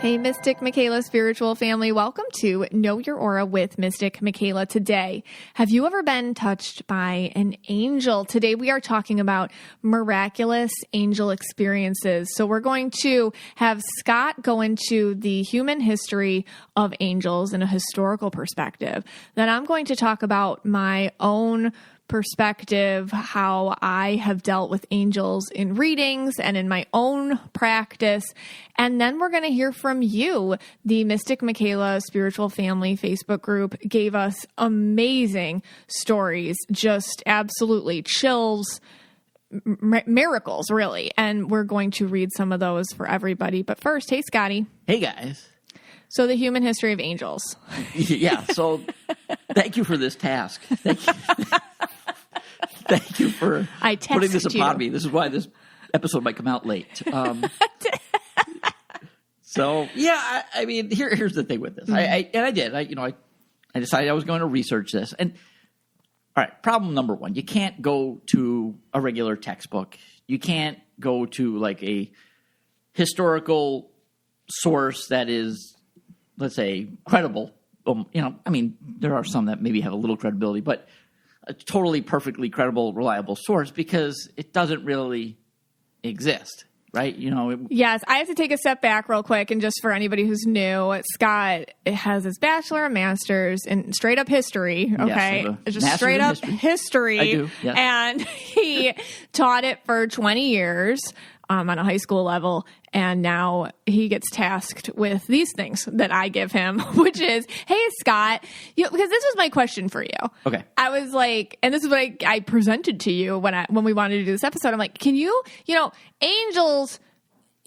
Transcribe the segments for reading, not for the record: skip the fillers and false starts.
Hey, Mystic Michaela spiritual family. Welcome to Know Your Aura with Mystic Michaela today. Have you ever been touched by an angel? Today we are talking about miraculous angel experiences. So we're going to have Scott go into the human history of angels in a historical perspective. Then I'm going to talk about my own perspective, how I have dealt with angels in readings and in my own practice. And then we're going to hear from you. The Mystic Michaela Spiritual Family Facebook group gave us amazing stories, just absolutely chills, miracles, really. And we're going to read some of those for everybody. But first, hey, Scotty. Hey, guys. So the human history of angels. Yeah, so thank you for this task. Thank you for putting this upon me. This is why this episode might come out late. So, yeah, I mean, here's the thing with this. Mm-hmm. I decided I was going to research this. And, all right, problem number one, you can't go to a regular textbook. You can't go to, like, a historical source that is, let's say, credible. There are some that maybe have a little credibility, but a totally perfectly credible, reliable source because it doesn't really exist, right? Yes, I have to take a step back real quick, and just for anybody who's new, Scott has his bachelor and master's in straight up history. Okay, yes, just straight up history. I do, yes. And he taught it for 20 years. On a high school level, and now he gets tasked with these things that I give him, which is, hey, Scott, because this was my question for you. Okay. I was like, and this is what I presented to you when we wanted to do this episode. I'm like, can you, angels,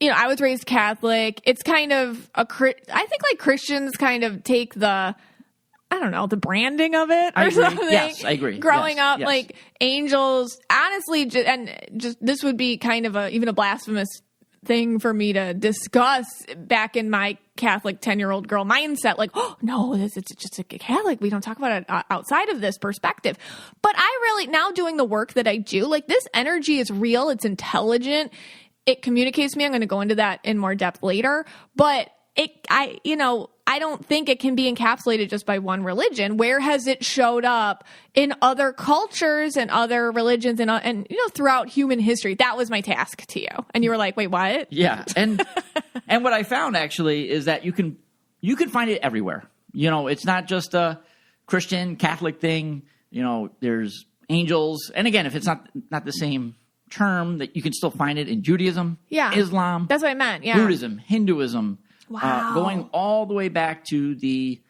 I was raised Catholic. It's kind of I think like Christians kind of take the branding of it or something. Yes, I agree. Growing up, yes. like angels, honestly, just this would be kind of even a blasphemous thing for me to discuss back in my Catholic 10-year-old girl mindset. Like, oh, no, it's just a Catholic. We don't talk about it outside of this perspective. But I really, now doing the work that I do, like this energy is real. It's intelligent. It communicates me. I'm going to go into that in more depth later. But I don't think it can be encapsulated just by one religion. Where has it showed up in other cultures and other religions and throughout human history? That was my task to you. And you were like, wait, what? Yeah. And what I found actually is that you can find it everywhere. It's not just a Christian Catholic thing. There's angels. And again, if it's not the same term, that you can still find it in Judaism, Islam. That's what I meant. Yeah. Buddhism, Hinduism. Wow. Going all the way back to the,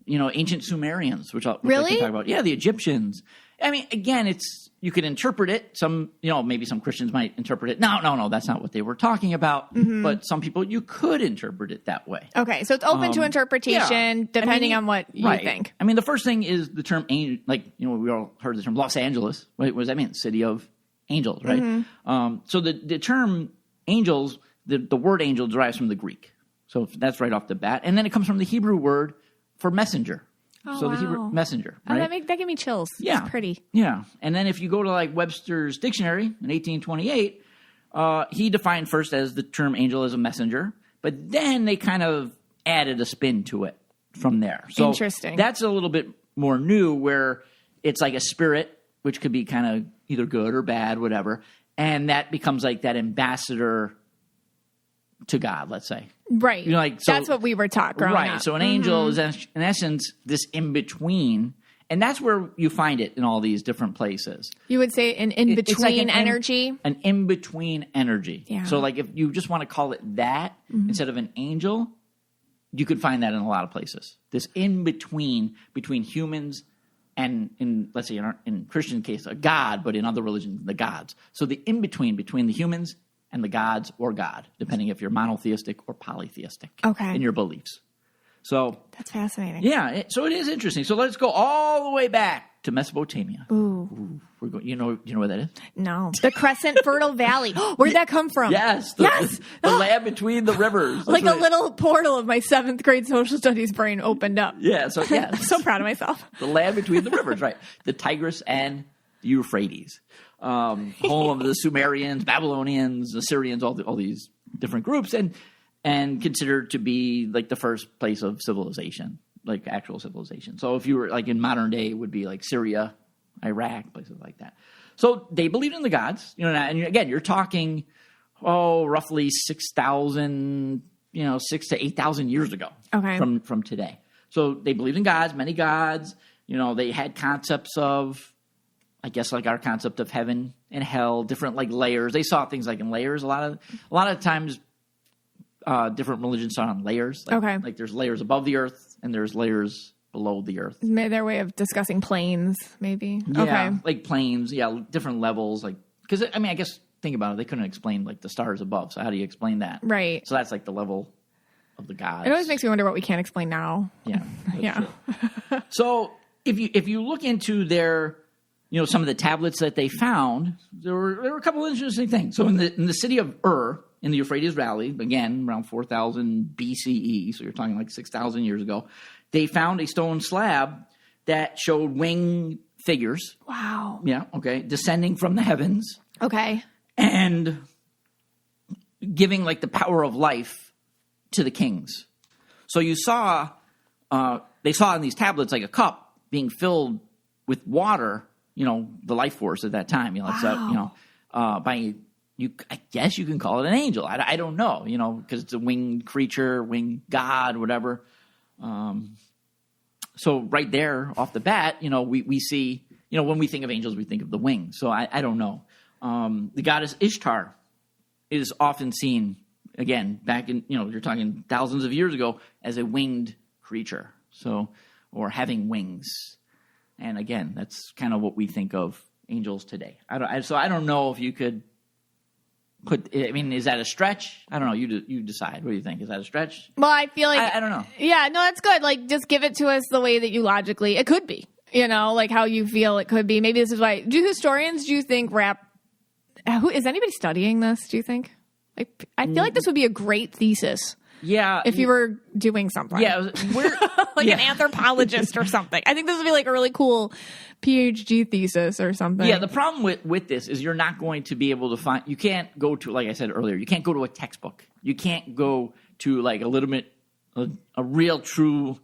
ancient Sumerians, which I can talk about. Yeah, the Egyptians. I mean, again, you can interpret it. Some, maybe some Christians might interpret it. No, that's not what they were talking about. Mm-hmm. But some people, you could interpret it that way. Okay, so it's open to interpretation depending on what you think. I mean, the first thing is the term angel. Like, we all heard the term Los Angeles. Right? What does that mean? City of angels, right? Mm-hmm. So the term angels, the word angel derives from the Greek. So that's right off the bat. And then it comes from the Hebrew word for messenger. Oh, so wow. the Hebrew messenger. Right? Oh, that gave me chills. Yeah. It's pretty. Yeah. And then if you go to like Webster's dictionary in 1828, he defined first as the term angel as a messenger. But then they kind of added a spin to it from there. So interesting. That's a little bit more new, where it's like a spirit, which could be kind of either good or bad, whatever. And that becomes like that ambassador to God, let's say. Right. That's what we were taught growing up. Right. So an angel is, in essence, this in-between. And that's where you find it in all these different places. You would say an in-between energy? An in-between energy. Yeah. So like if you just want to call it that instead of an angel, you could find that in a lot of places. This in-between between humans and, let's say in Christian case, a God, but in other religions, the gods. So the in-between between the humans and the gods or God, depending if you're monotheistic or polytheistic in your beliefs. So that's fascinating. Yeah, so it is interesting. So let's go all the way back to Mesopotamia. Ooh. We're going. You know where that is? No. The Crescent Fertile Valley. Where'd that come from? Yes. The land between the rivers. Like a little portal of my 7th grade social studies brain opened up. Yeah. So yeah. I'm so proud of myself. The land between the rivers, right? The Tigris and the Euphrates. Home of the Sumerians, Babylonians, Assyrians, all these different groups. And and considered to be like the first place of civilization, like actual civilization. So if you were like in modern day, it would be like Syria, Iraq, places like that. So they believed in the gods, you know, and again, you're talking, roughly 6,000, 6 to 8,000 years ago from today. So they believed in gods, many gods, they had concepts of, I guess, like our concept of heaven and hell, different like layers. They saw things like in layers. A lot of times, different religions saw on layers. Like there's layers above the earth and there's layers below the earth. Their way of discussing planes, maybe. Yeah, like planes. Yeah, different levels. Like because I guess think about it. They couldn't explain like the stars above. So how do you explain that? Right. So that's like the level of the gods. It always makes me wonder what we can't explain now. Yeah. Yeah. So if you look into their some of the tablets that they found, there were a couple of interesting things. So in the city of Ur, in the Euphrates Valley, again, around 4,000 BCE, so you're talking like 6,000 years ago, they found a stone slab that showed winged figures. Wow. Yeah, okay. Descending from the heavens. Okay. And giving like the power of life to the kings. So you saw, they saw in these tablets like a cup being filled with water, the life force at that time. I guess you can call it an angel. I don't know, because it's a winged creature, winged god, whatever. So right there off the bat, we see, when we think of angels, we think of the wings. So I don't know. The goddess Ishtar is often seen, again, back in, you're talking thousands of years ago, as a winged creature. So, or having wings. And again, that's kind of what we think of angels today. So I don't know if you could put. I mean, is that a stretch? I don't know. You decide. What do you think? Is that a stretch? Well, I feel like I don't know. Yeah, no, that's good. Like, just give it to us the way that you logically. It could be. Like how you feel it could be. Maybe this is why. Do you think who is anybody studying this? Do you think? Like, I feel like this would be a great thesis. Yeah. If you were doing something. Yeah. Like an anthropologist or something. I think this would be like a really cool PhD thesis or something. Yeah, the problem with this is you're not going to be able to find, you can't go to, like I said earlier, you can't go to a textbook. You can't go to like a real, true,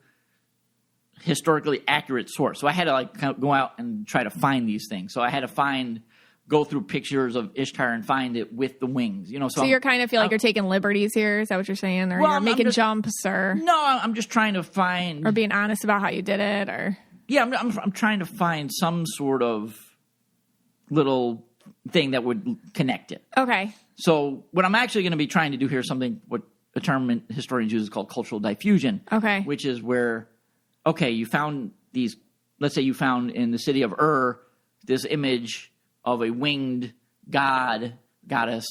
historically accurate source. So I had to like kind of go out and try to find these things. So I had to go through pictures of Ishtar and find it with the wings. So you're kind of feel like you're taking liberties here. Is that what you're saying? Or you're making jumps or? No, I'm just trying to find. Or being honest about how you did it or? Yeah, I'm trying to find some sort of little thing that would connect it. Okay. So what I'm actually going to be trying to do here is what a term historians use is called cultural diffusion. Okay. Which is where, you found these, let's say you found in the city of Ur, this image of a winged goddess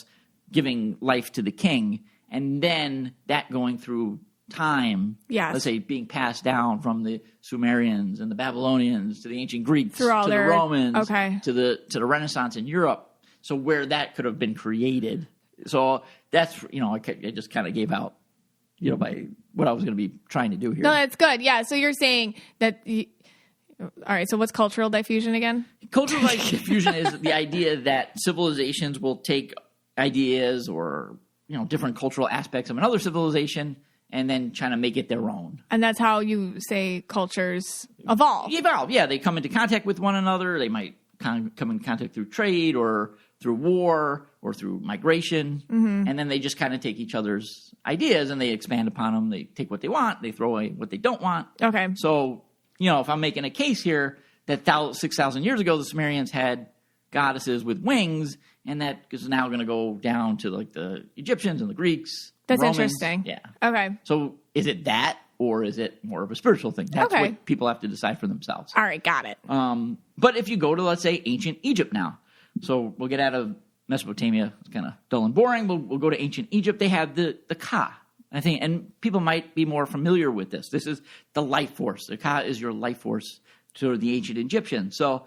giving life to the king, and then that going through time, let's say being passed down from the Sumerians and the Babylonians to the ancient Greeks to the Romans to the Renaissance in Europe. So where that could have been created. So that's, I just kind of gave out, by what I was going to be trying to do here. No, that's good. Yeah. So you're saying that. All right, so what's cultural diffusion again? Cultural diffusion is the idea that civilizations will take ideas or, different cultural aspects of another civilization and then trying to make it their own. And that's how you say cultures evolve. Evolve, yeah. They come into contact with one another. They might come in contact through trade or through war or through migration. Mm-hmm. And then they just kind of take each other's ideas and they expand upon them. They take what they want. They throw away what they don't want. Okay. So, if I'm making a case here that 6,000 years ago, the Sumerians had goddesses with wings, and that is now going to go down to like the Egyptians and the Greeks. That's Romans. Interesting. Yeah. Okay. So is it that, or is it more of a spiritual thing? That's what people have to decide for themselves. All right, got it. But if you go to, let's say, ancient Egypt now, so we'll get out of Mesopotamia. It's kind of dull and boring. We'll go to ancient Egypt. They have the Ka. I think, and people might be more familiar with this. This is the life force. The Ka is your life force to the ancient Egyptians. So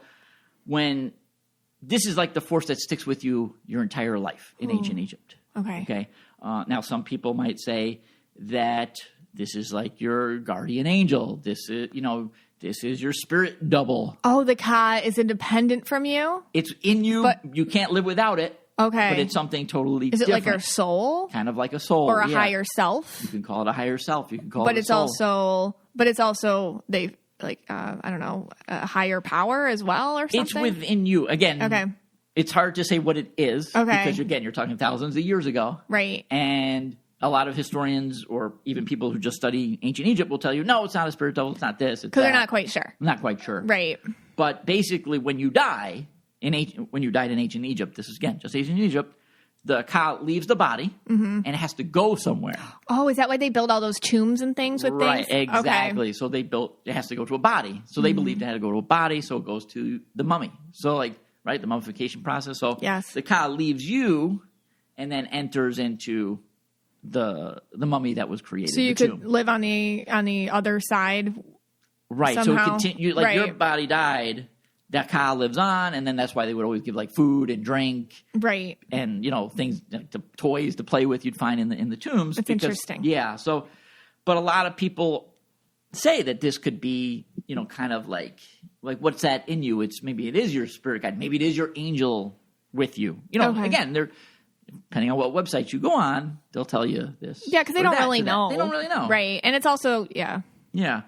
this is like the force that sticks with you your entire life in ancient Egypt. Okay. Now, some people might say that this is like your guardian angel. This is your spirit double. Oh, the Ka is independent from you? It's in you. But you can't live without it. Okay. But it's something totally Is it different. like our soul? Kind of like a soul. Or a higher self? You can call it a higher self. You can call But it a it's soul. also they like I don't know, a higher power as well or something. It's within you. Again, Okay. It's hard to say what it is. Okay. Because again, you're talking thousands of years ago. Right. And a lot of historians or even people who just study ancient Egypt will tell you, no, it's not a spirit devil. It's not this. It's Because that. they're not quite sure. Not quite sure. Right. But basically, when you die when you died in ancient Egypt, this is again just ancient Egypt, the ka leaves the body and it has to go somewhere. Oh, is that why they build all those tombs and things with Right, things? exactly. Okay. So it has to go to a body. So they believed it had to go to a body, so it goes to the mummy. So the mummification process. So yes. The ka leaves you and then enters into the mummy that was created. So you could live on the other side. Right. Somehow. So your body died, that ka lives on, and then that's why they would always give food and drink. Right. And things, toys to play with you'd find in the tombs. That's interesting. Yeah. So, but a lot of people say that this could be, kind of like what's that in you? Maybe it is your spirit guide. Maybe it is your angel with you. Okay. Again, depending on what websites you go on, they'll tell you this. Yeah, because they don't really know. They don't really know. Right. And it's also, yeah. Yeah.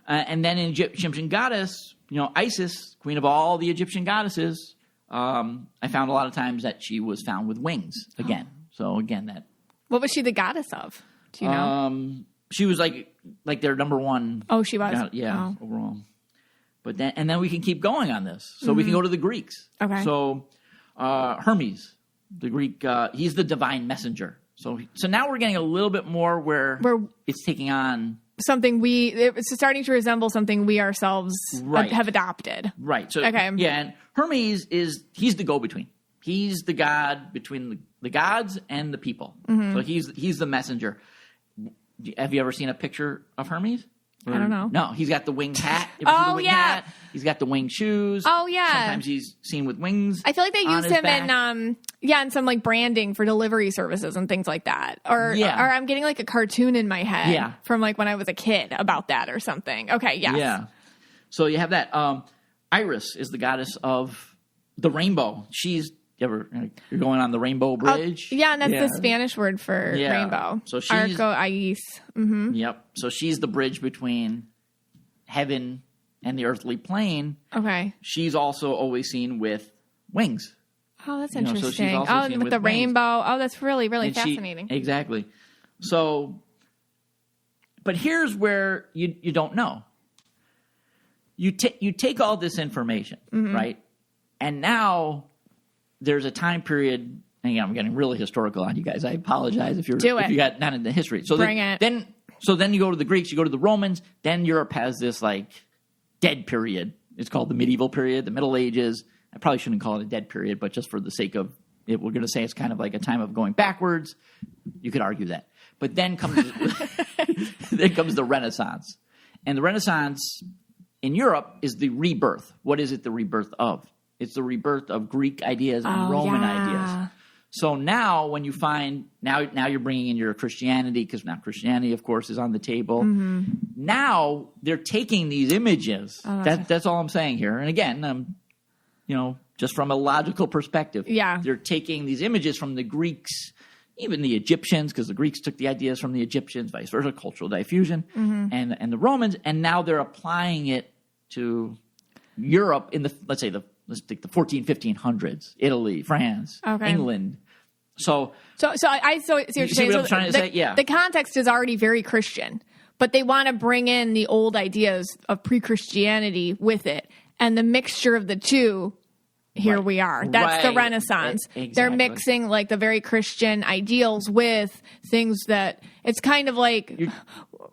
And then in Egyptian goddess, Isis, queen of all the Egyptian goddesses, I found a lot of times that she was found with wings again. So again, that. What was she the goddess of? Do you know? She was like their number one. Oh, she was. Overall. But then we can keep going on this. So we can go to the Greeks. Okay. So Hermes, the Greek, he's the divine messenger. So now we're getting a little bit more where it's taking on something it's starting to resemble something we ourselves have adopted. Right. So okay. Yeah, and Hermes he's the go-between. He's the god between the gods and the people. Mm-hmm. So he's the messenger. Have you ever seen a picture of Hermes? I don't know. No, he's got the winged hat. Hat? He's got the winged shoes. Oh, yeah. Sometimes he's seen with wings. I feel like they use him in some branding for delivery services and things like that. Or I'm getting a cartoon in my head from when I was a kid about that or something. Okay, yes. Yeah. So you have that. Iris is the goddess of the rainbow. You're going on the Rainbow Bridge? And that's the Spanish word for rainbow. So she's Arco Iris. Mm-hmm. Yep. So she's the bridge between heaven and the earthly plane. Okay. She's also always seen with wings. Oh, that's interesting. So she's also seen with the wings. Rainbow. Oh, that's really, really fascinating. Exactly. So, but here's where you don't know. You take all this information, right? And now there's a time period. And again, I'm getting really historical on you guys. I apologize if you got not in the history. So Bring it. Then you go to the Greeks, you go to the Romans. Then Europe has this dead period. It's called the medieval period, the Middle Ages. I probably shouldn't call it a dead period, but just for the sake of it, we're going to say it's kind of like a time of going backwards. You could argue that. But then comes the Renaissance, and the Renaissance in Europe is the rebirth. What is it the rebirth of? It's the rebirth of Greek ideas and Roman ideas. So now when you find – now you're bringing in your Christianity because now Christianity, of course, is on the table. Mm-hmm. Now they're taking these images. That's all I'm saying here. And again, just from a logical perspective. Yeah. They're taking these images from the Greeks, even the Egyptians, because the Greeks took the ideas from the Egyptians, vice versa, cultural diffusion, and the Romans. And now they're applying it to Europe in let's take the 1500s, Italy, France, England. So I see what you're saying. What I'm trying to say? Yeah. The context is already very Christian, but they want to bring in the old ideas of pre-Christianity with it, and the mixture of the two. Here we are. That's the Renaissance. Exactly. They're mixing the very Christian ideals with things that it's kind of like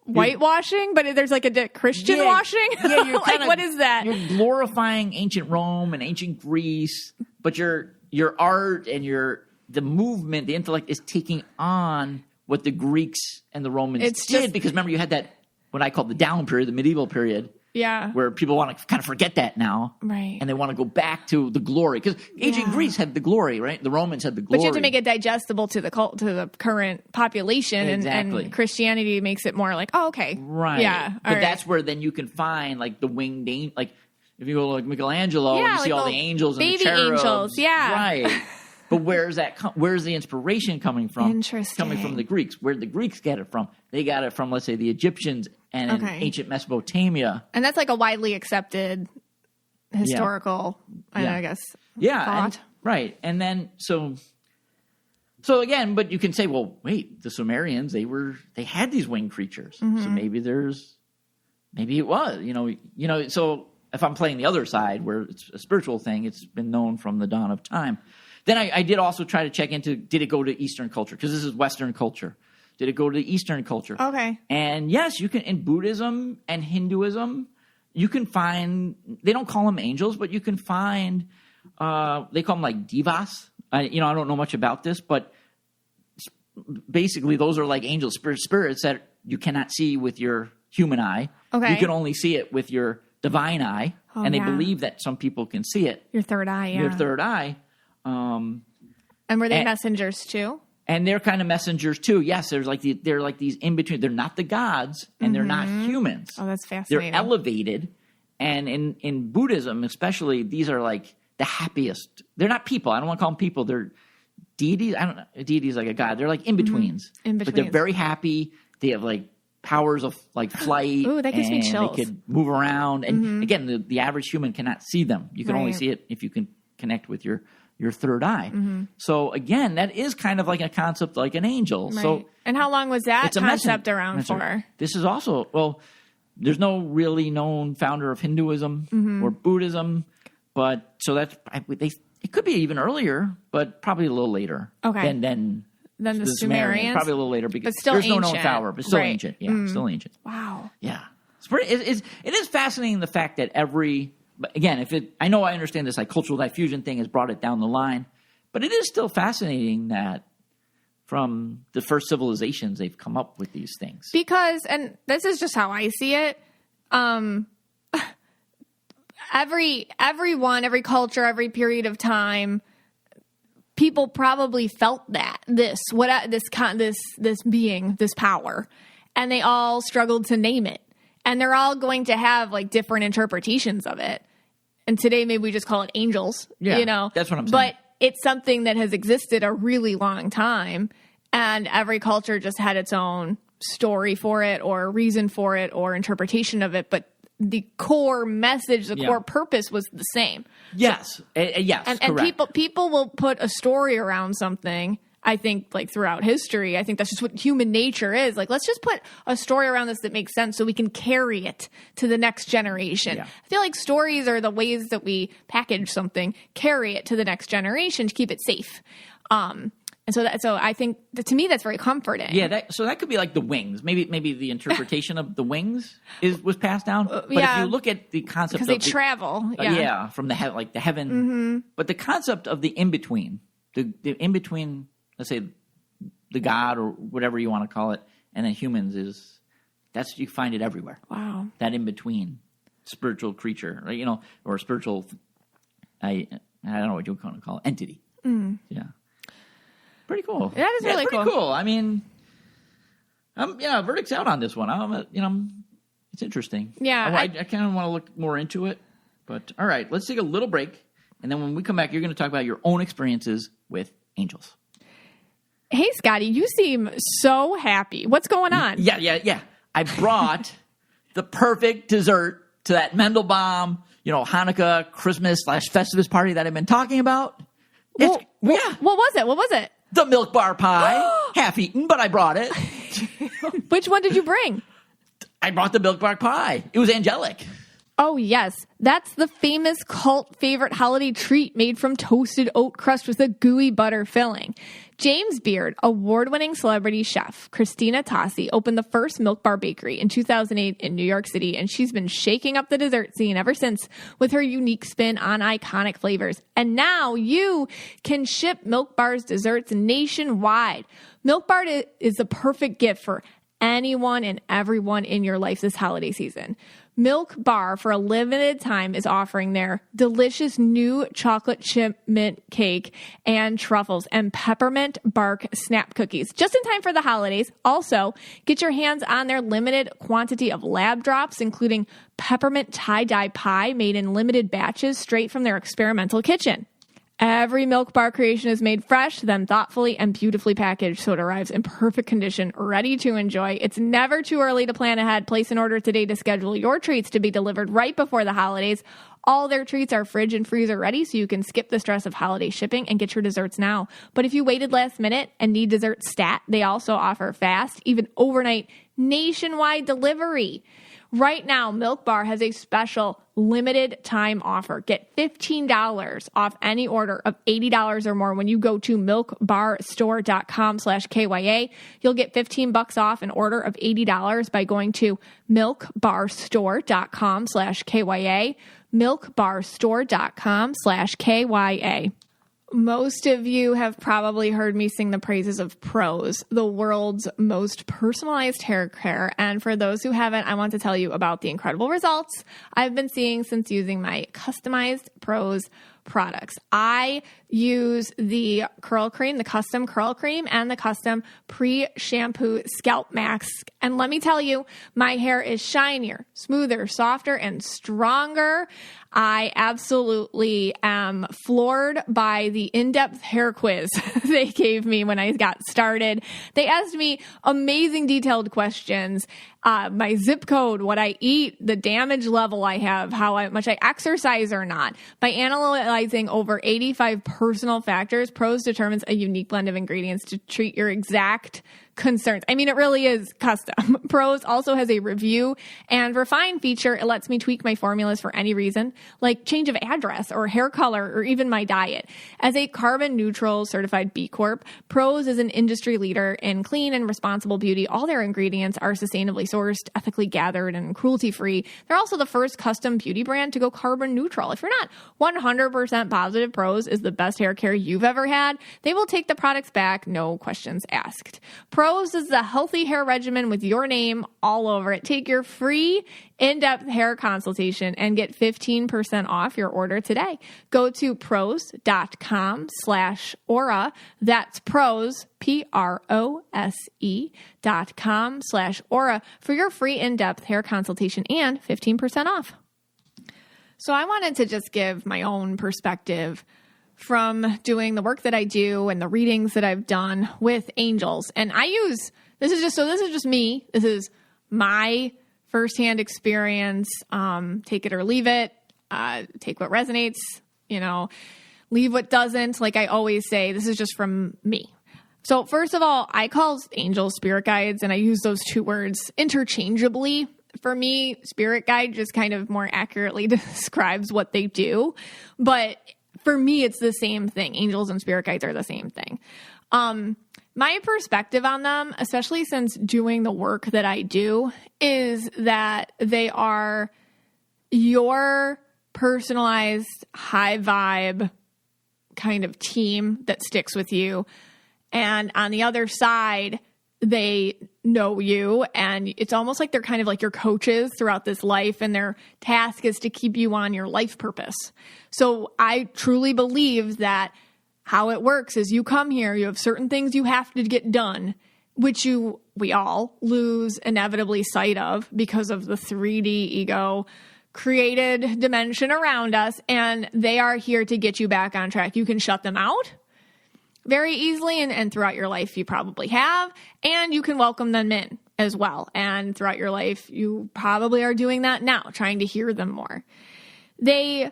whitewashing, but there's a Christian washing. Yeah, you're what is that? You're glorifying ancient Rome and ancient Greece, but your art and the movement, the intellect is taking on what the Greeks and the Romans did. Because remember, you had that what I call the down period, the medieval period. Yeah. Where people want to kind of forget that now. Right. And they want to go back to the glory. Because ancient Greece had the glory, right? The Romans had the glory. But you have to make it digestible to the current population. Exactly. And Christianity makes it more okay. Right. Yeah. But that's where then you can find the winged angel. If you go to Michelangelo and you see all the angels and the cherubs. Baby angels, yeah. Right. But where's the inspiration coming from? Interesting. Coming from the Greeks. Where did the Greeks get it from? They got it from, let's say, the Egyptians and in ancient Mesopotamia. And that's like a widely accepted historical, I guess, thought. Right. And then, so again, but you can say, well, wait, the Sumerians, they had these winged creatures. So maybe it was, so if I'm playing the other side where it's a spiritual thing, it's been known from the dawn of time. Then I did also try to check into, did it go to Eastern culture? Because this is Western culture. Did it go to Eastern culture? Okay. And yes, you can, in Buddhism and Hinduism, you can find, they don't call them angels, but you can find, they call them like devas. I don't know much about this, but basically those are like angel spirits that you cannot see with your human eye. Okay. You can only see it with your divine eye. And they believe that some people can see it. Your third eye, yeah. Your third eye. And were they messengers too? And they're kind of messengers too. Yes, they're like these in between. They're not the gods, and they're not humans. Oh, that's fascinating. They're elevated, and in Buddhism, especially, these are like the happiest. They're not people. I don't want to call them people. They're deities. I don't know. A deity is like a god. They're like in betweens. But they're very happy. They have like powers of like flight. Ooh, that gives me chills. They could move around, and again, the average human cannot see them. You can only see it if you can connect with your third eye. So again, that is kind of like a concept like an angel. Right. So, and how long was that concept around for? This is also, well, there's no really known founder of Hinduism or Buddhism, but so it could be even earlier, but probably a little later. Okay. Than the Sumerians. Probably a little later because still there's ancient. no known founder, but still ancient. Yeah, still ancient. Wow. Yeah. It is fascinating the fact that but again, I know I understand this like cultural diffusion thing has brought it down the line, but it is still fascinating that from the first civilizations they've come up with these things. Because, and this is just how I see it, everyone, every culture, every period of time, people probably felt this being, this power, and they all struggled to name it. And they're all going to have like different interpretations of it. And today maybe we just call it angels, That's what I'm saying. But it's something that has existed a really long time. And every culture just had its own story for it or reason for it or interpretation of it. But the core message, the core purpose was the same. Yes. Yes. And people will put a story around something. I think like throughout history, I think that's just what human nature is. Like, let's just put a story around this that makes sense so we can carry it to the next generation. Yeah. I feel like stories are the ways that we package something, carry it to the next generation to keep it safe. And so I think that, to me, that's very comforting. Yeah. So that could be like the wings. Maybe the interpretation of the wings was passed down. But if you look at the concept of because they travel. From the heaven. But the concept of the in-between, the in-between, let's say the God or whatever you want to call it, and then humans you find it everywhere. Wow. That in between spiritual creature, or spiritual, I don't know what you want to call it, entity. Yeah. Pretty cool. That is really cool. I mean, verdict's out on this one. It's interesting. Yeah. I kind of want to look more into it, but all right, let's take a little break. And then when we come back, you're going to talk about your own experiences with angels. Hey, Scotty, you seem so happy. What's going on? Yeah. I brought the perfect dessert to that Mendelbaum, Hanukkah, Christmas/Festivus party that I've been talking about. What was it? The milk bar pie. Half eaten, but I brought it. Which one did you bring? I brought the milk bar pie. It was angelic. Oh, yes. That's the famous cult favorite holiday treat made from toasted oat crust with a gooey butter filling. James Beard, award-winning celebrity chef Christina Tossi, opened the first Milk Bar Bakery in 2008 in New York City, and she's been shaking up the dessert scene ever since with her unique spin on iconic flavors. And now you can ship Milk Bar's desserts nationwide. Milk Bar is the perfect gift for anyone and everyone in your life this holiday season. Milk Bar, for a limited time, is offering their delicious new chocolate chip mint cake and truffles and peppermint bark snap cookies just in time for the holidays. Also, get your hands on their limited quantity of lab drops, including peppermint tie-dye pie made in limited batches straight from their experimental kitchen. Every Milk Bar creation is made fresh, then thoughtfully and beautifully packaged so it arrives in perfect condition, ready to enjoy. It's never too early to plan ahead. Place an order today to schedule your treats to be delivered right before the holidays. All their treats are fridge and freezer ready, so you can skip the stress of holiday shipping and get your desserts now. But if you waited last minute and need dessert stat, they also offer fast, even overnight, nationwide delivery. Right now, Milk Bar has a special limited time offer. Get $15 off any order of $80 or more when you go to milkbarstore.com/KYA. You'll get $15 off an order of $80 by going to milkbarstore.com/KYA. milkbarstore.com/KYA. Most of you have probably heard me sing the praises of Prose, the world's most personalized hair care. And for those who haven't, I want to tell you about the incredible results I've been seeing since using my customized Prose products. I use the curl cream, the custom curl cream, and the custom pre-shampoo scalp mask. And let me tell you, my hair is shinier, smoother, softer, and stronger. I absolutely am floored by the in-depth hair quiz they gave me when I got started. They asked me amazing detailed questions, my zip code, what I eat, the damage level I have, how much I exercise or not. By analyzing over 85 personal factors, Prose determines a unique blend of ingredients to treat your exact concerns. I mean, it really is custom. Prose also has a review and refine feature. It lets me tweak my formulas for any reason, like change of address or hair color or even my diet. As a carbon neutral certified B Corp, Prose is an industry leader in clean and responsible beauty. All their ingredients are sustainably sourced, ethically gathered, and cruelty-free. They're also the first custom beauty brand to go carbon neutral. If you're not 100% positive Prose is the best hair care you've ever had, they will take the products back, no questions asked. Prose is the healthy hair regimen with your name all over it. Take your free in-depth hair consultation and get 15% off your order today. Go to prose.com/aura. That's Prose, PROSE.com/aura for your free in-depth hair consultation and 15% off. So I wanted to just give my own perspective from doing the work that I do and the readings that I've done with angels. And this is just me. This is my firsthand experience. Take it or leave it. Take what resonates, leave what doesn't. Like I always say, this is just from me. So first of all, I call angels spirit guides, and I use those two words interchangeably. For me, spirit guide just kind of more accurately describes what they do. But for me, it's the same thing. Angels and spirit guides are the same thing. My perspective on them, especially since doing the work that I do, is that they are your personalized, high vibe kind of team that sticks with you. And on the other side, they know you, and it's almost like they're kind of like your coaches throughout this life, and their task is to keep you on your life purpose. So I truly believe that how it works is you come here, you have certain things you have to get done, which we all lose inevitably sight of because of the 3D ego created dimension around us, and they are here to get you back on track. You can shut them out very easily, and throughout your life you probably have, and you can welcome them in as well. And throughout your life, you probably are doing that now, trying to hear them more. I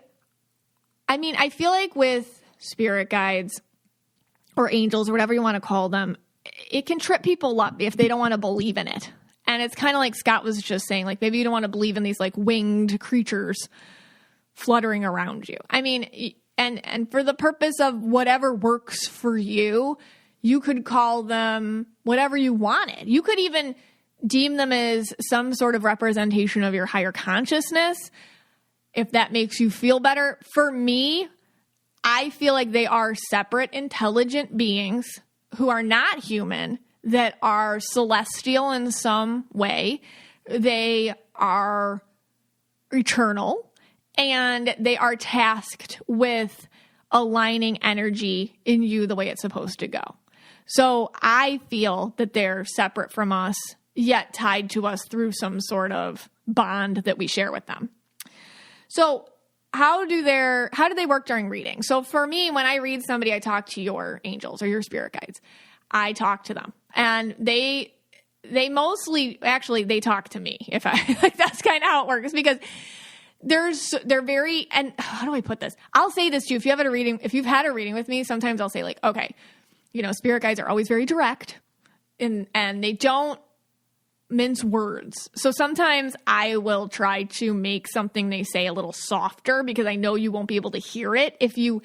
feel like with spirit guides or angels or whatever you want to call them, it can trip people up if they don't want to believe in it. And it's kind of like Scott was just saying, like maybe you don't want to believe in these like winged creatures fluttering around you. I mean, and for the purpose of whatever works for you, you could call them whatever you wanted. You could even deem them as some sort of representation of your higher consciousness, if that makes you feel better. For me, I feel like they are separate, intelligent beings who are not human, that are celestial in some way. They are eternal, and they are tasked with aligning energy in you the way it's supposed to go. So I feel that they're separate from us, yet tied to us through some sort of bond that we share with them. So how do they work during reading? So for me, when I read somebody, I talk to your angels or your spirit guides. I talk to them, and they mostly, actually, they talk to me. If I like, that's kind of how it works, because they're very, and how do I put this? I'll say this to you. If you've had a reading with me, sometimes I'll say like, okay, spirit guides are always very direct, and they don't mince words. So sometimes I will try to make something they say a little softer, because I know you won't be able to hear it if you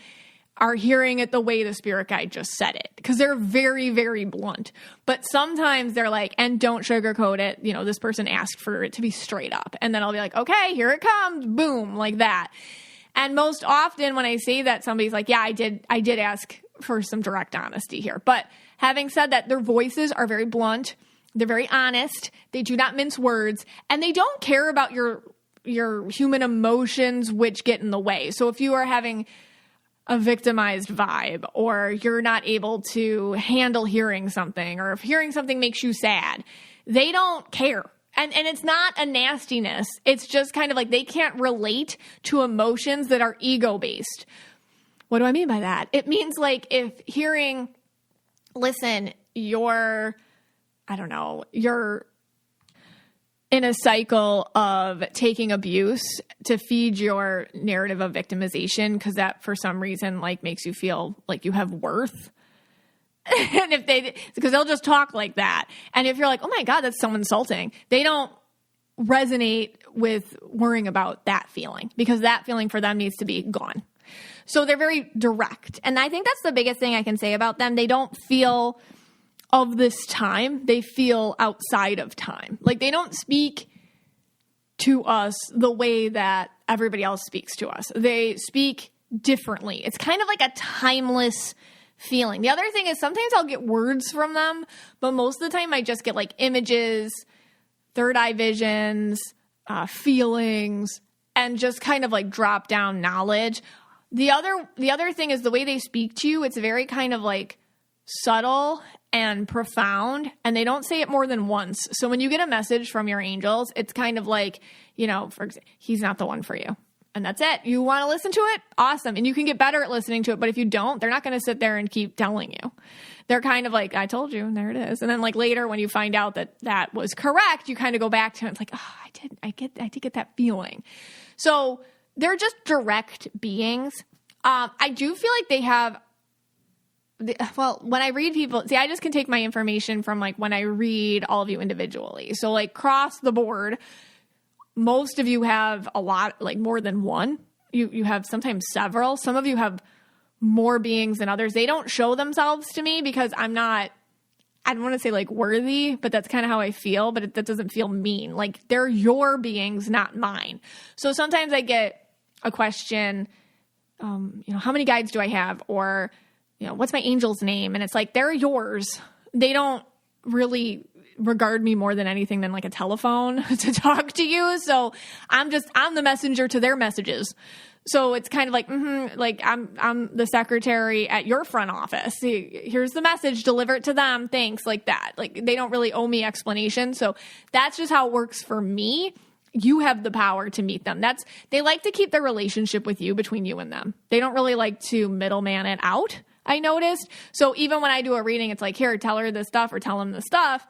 are hearing it the way the spirit guide just said it, because they're very, very blunt. But sometimes they're like, and don't sugarcoat it. This person asked for it to be straight up. And then I'll be like, okay, here it comes. Boom, like that. And most often when I say that, somebody's like, yeah, I did ask for some direct honesty here. But having said that, their voices are very blunt. They're very honest. They do not mince words, and they don't care about your human emotions, which get in the way. So if you are having a victimized vibe, or you're not able to handle hearing something, or if hearing something makes you sad, they don't care. And it's not a nastiness. It's just kind of like they can't relate to emotions that are ego-based. What do I mean by that? It means like if hearing, listen, you're in a cycle of taking abuse to feed your narrative of victimization, because that for some reason like makes you feel like you have worth. And because they'll just talk like that. And if you're like, oh my God, that's so insulting, they don't resonate with worrying about that feeling, because that feeling for them needs to be gone. So they're very direct. And I think that's the biggest thing I can say about them. They don't feel of this time. They feel outside of time. Like they don't speak to us the way that everybody else speaks to us. They speak differently. It's kind of like a timeless feeling. The other thing is sometimes I'll get words from them, but most of the time I just get like images, third eye visions, feelings, and just kind of like drop down knowledge. The other thing is the way they speak to you. It's very kind of like subtle and profound, and they don't say it more than once. So when you get a message from your angels, it's kind of like, for example, he's not the one for you. And that's it. You want to listen to it? Awesome. And you can get better at listening to it. But if you don't, they're not going to sit there and keep telling you. They're kind of like, I told you, and there it is. And then like later when you find out that was correct, you kind of go back to it. It's like, oh, I did get that feeling. So they're just direct beings. I do feel like they have, when I read people, I just can take my information from like when I read all of you individually. So like across the board, most of you have a lot, like more than one. You have sometimes several. Some of you have more beings than others. They don't show themselves to me because I don't want to say like worthy, but that's kind of how I feel, but that doesn't feel mean. Like they're your beings, not mine. So sometimes I get a question, how many guides do I have? Or, what's my angel's name? And it's like, they're yours. They don't really regard me more than anything than like a telephone to talk to you. So I'm the messenger to their messages. So it's kind of like, like I'm the secretary at your front office. Here's the message, deliver it to them. Thanks, like that. Like they don't really owe me explanation. So that's just how it works for me. You have the power to meet them. They like to keep their relationship with you between you and them. They don't really like to middleman it out, I noticed. So even when I do a reading, it's like, here, tell her this stuff or tell him this stuff.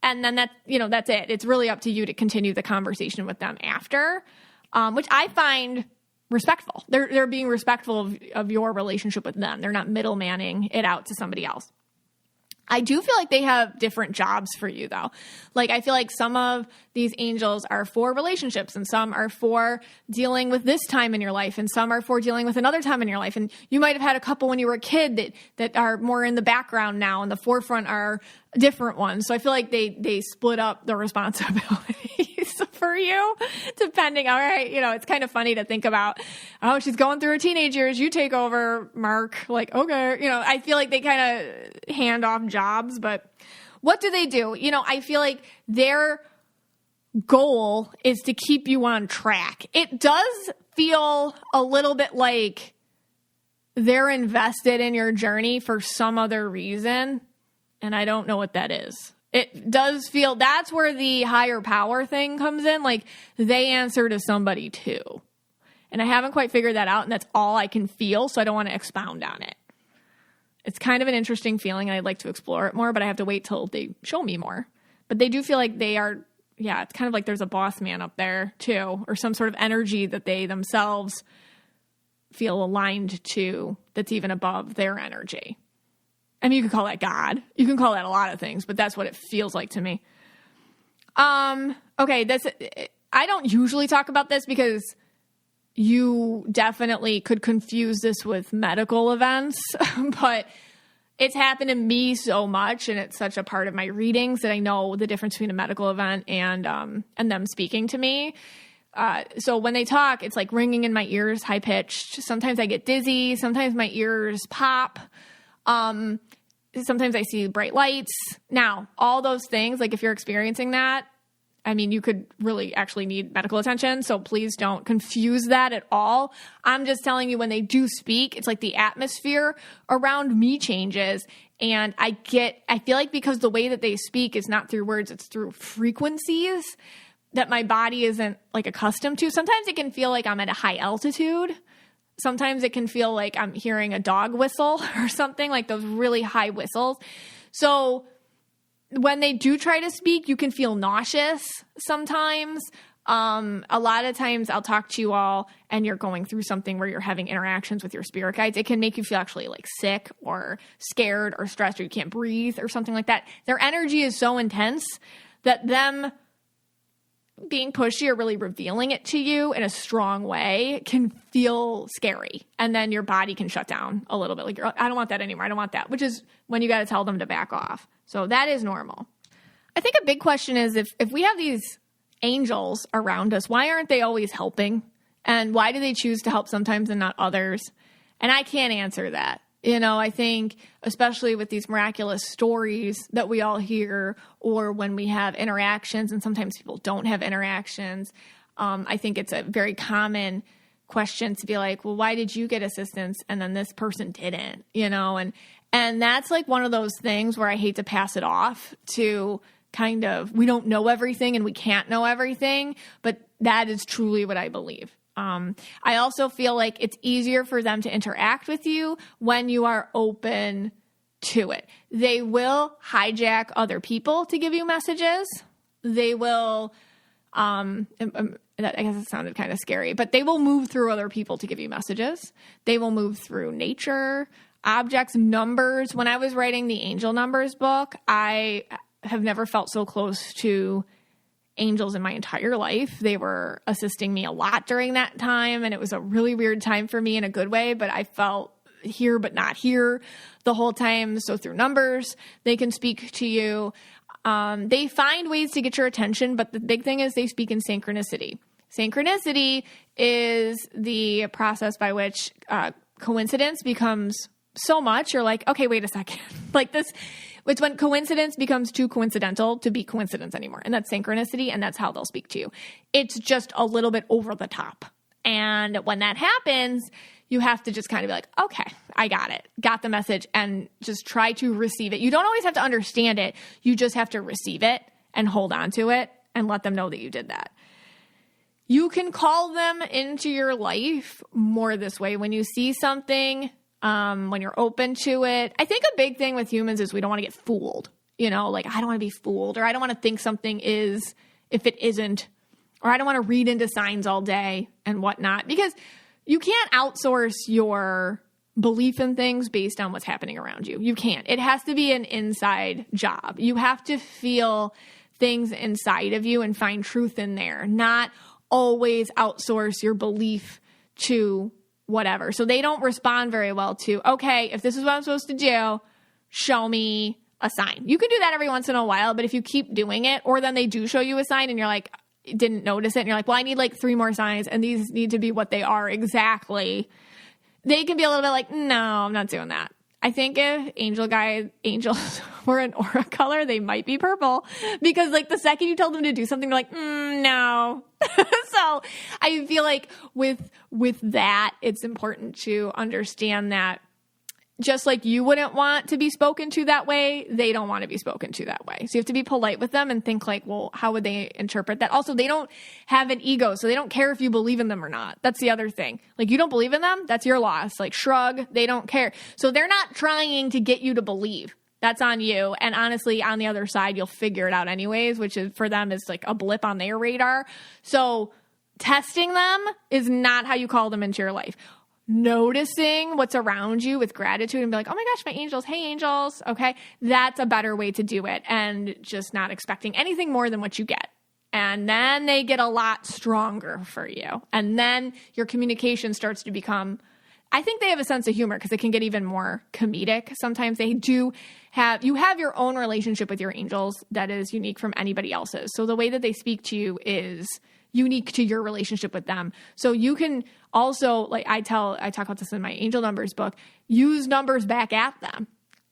And then that's it. It's really up to you to continue the conversation with them after, which I find respectful. They're being respectful of your relationship with them. They're not middlemaning it out to somebody else. I do feel like they have different jobs for you, though. Like, I feel like some of these angels are for relationships, and some are for dealing with this time in your life, and some are for dealing with another time in your life. And you might have had a couple when you were a kid that are more in the background now, and the forefront are different ones. So I feel like they split up the responsibilities for you, depending. All right, it's kind of funny to think about, oh, she's going through her teenage years, you take over, Mark. Like, okay. I feel like they kind of hand off jobs, but what do they do? I feel like their goal is to keep you on track. It does feel a little bit like they're invested in your journey for some other reason, and I don't know what that is. It does feel that's where the higher power thing comes in. Like they answer to somebody too. And I haven't quite figured that out, and that's all I can feel, so I don't want to expound on it. It's kind of an interesting feeling, and I'd like to explore it more, but I have to wait till they show me more. But they do feel like they are, it's kind of like there's a boss man up there, too, or some sort of energy that they themselves feel aligned to that's even above their energy. I mean, you could call that God. You can call that a lot of things, but that's what it feels like to me. Okay, I don't usually talk about this because you definitely could confuse this with medical events, but it's happened to me so much, and it's such a part of my readings that I know the difference between a medical event and them speaking to me. So when they talk, it's like ringing in my ears, high pitched. Sometimes I get dizzy. Sometimes my ears pop. Sometimes I see bright lights. Now, all those things, like if you're experiencing that, I mean, you could really actually need medical attention. So please don't confuse that at all. I'm just telling you, when they do speak, it's like the atmosphere around me changes. And I feel like because the way that they speak is not through words, it's through frequencies that my body isn't like accustomed to. Sometimes it can feel like I'm at a high altitude. Sometimes it can feel like I'm hearing a dog whistle or something, like those really high whistles. So when they do try to speak, you can feel nauseous sometimes. A lot of times I'll talk to you all and you're going through something where you're having interactions with your spirit guides. It can make you feel actually like sick or scared or stressed, or you can't breathe or something like that. Their energy is so intense that them being pushy or really revealing it to you in a strong way can feel scary. And then your body can shut down a little bit. Like, I don't want that anymore. I don't want that, which is when you got to tell them to back off. So that is normal. I think a big question is if we have these angels around us, why aren't they always helping? And why do they choose to help sometimes and not others? And I can't answer that. You know, I think especially with these miraculous stories that we all hear, or when we have interactions, and sometimes people don't have interactions, I think it's a very common question to be like, well, why did you get assistance and then this person didn't? You know, and that's like one of those things where I hate to pass it off to kind of, we don't know everything and we can't know everything, but that is truly what I believe. I also feel like it's easier for them to interact with you when you are open to it. They will hijack other people to give you messages. They will, I guess it sounded kind of scary, but they will move through other people to give you messages. They will move through nature, objects, numbers. When I was writing the Angel Numbers book, I have never felt so close to angels in my entire life. They were assisting me a lot during that time, and it was a really weird time for me in a good way, but I felt here but not here the whole time. So through numbers, they can speak to you. They find ways to get your attention, but the big thing is they speak in synchronicity. Synchronicity is the process by which coincidence becomes so much. You're like, okay, wait a second. Like this, it's when coincidence becomes too coincidental to be coincidence anymore. And that's synchronicity, and that's how they'll speak to you. It's just a little bit over the top. And when that happens, you have to just kind of be like, okay, I got it. Got the message, and just try to receive it. You don't always have to understand it. You just have to receive it and hold on to it and let them know that you did that. You can call them into your life more this way. When you see something, when you're open to it. I think a big thing with humans is we don't want to get fooled. You know, like I don't want to be fooled, or I don't want to think something is if it isn't, or I don't want to read into signs all day and whatnot, because you can't outsource your belief in things based on what's happening around you. You can't. It has to be an inside job. You have to feel things inside of you and find truth in there, not always outsource your belief to whatever. So they don't respond very well to, okay, if this is what I'm supposed to do, show me a sign. You can do that every once in a while, but if you keep doing it, or then they do show you a sign and you're like, didn't notice it, and you're like, well, I need like 3 more signs, and these need to be what they are exactly. They can be a little bit like, no, I'm not doing that. I think if angels were an aura color, they might be purple, because like the second you told them to do something, they're like, no. So I feel like with that, it's important to understand that just like you wouldn't want to be spoken to that way, they don't want to be spoken to that way. So you have to be polite with them and think like, well, how would they interpret that? Also, they don't have an ego, so they don't care if you believe in them or not. That's the other thing. Like, you don't believe in them, that's your loss. Like, shrug, they don't care. So they're not trying to get you to believe. That's on you. And honestly, on the other side, you'll figure it out anyways, which is for them is like a blip on their radar. So testing them is not how you call them into your life. Noticing what's around you with gratitude and be like, oh my gosh, my angels, hey angels, okay? That's a better way to do it, and just not expecting anything more than what you get. And then they get a lot stronger for you. And then your communication starts to become, I think they have a sense of humor because it can get even more comedic. Sometimes they do have, you have your own relationship with your angels that is unique from anybody else's. So the way that they speak to you is unique to your relationship with them. So you can also, like I talk about this in my angel numbers book, use numbers back at them.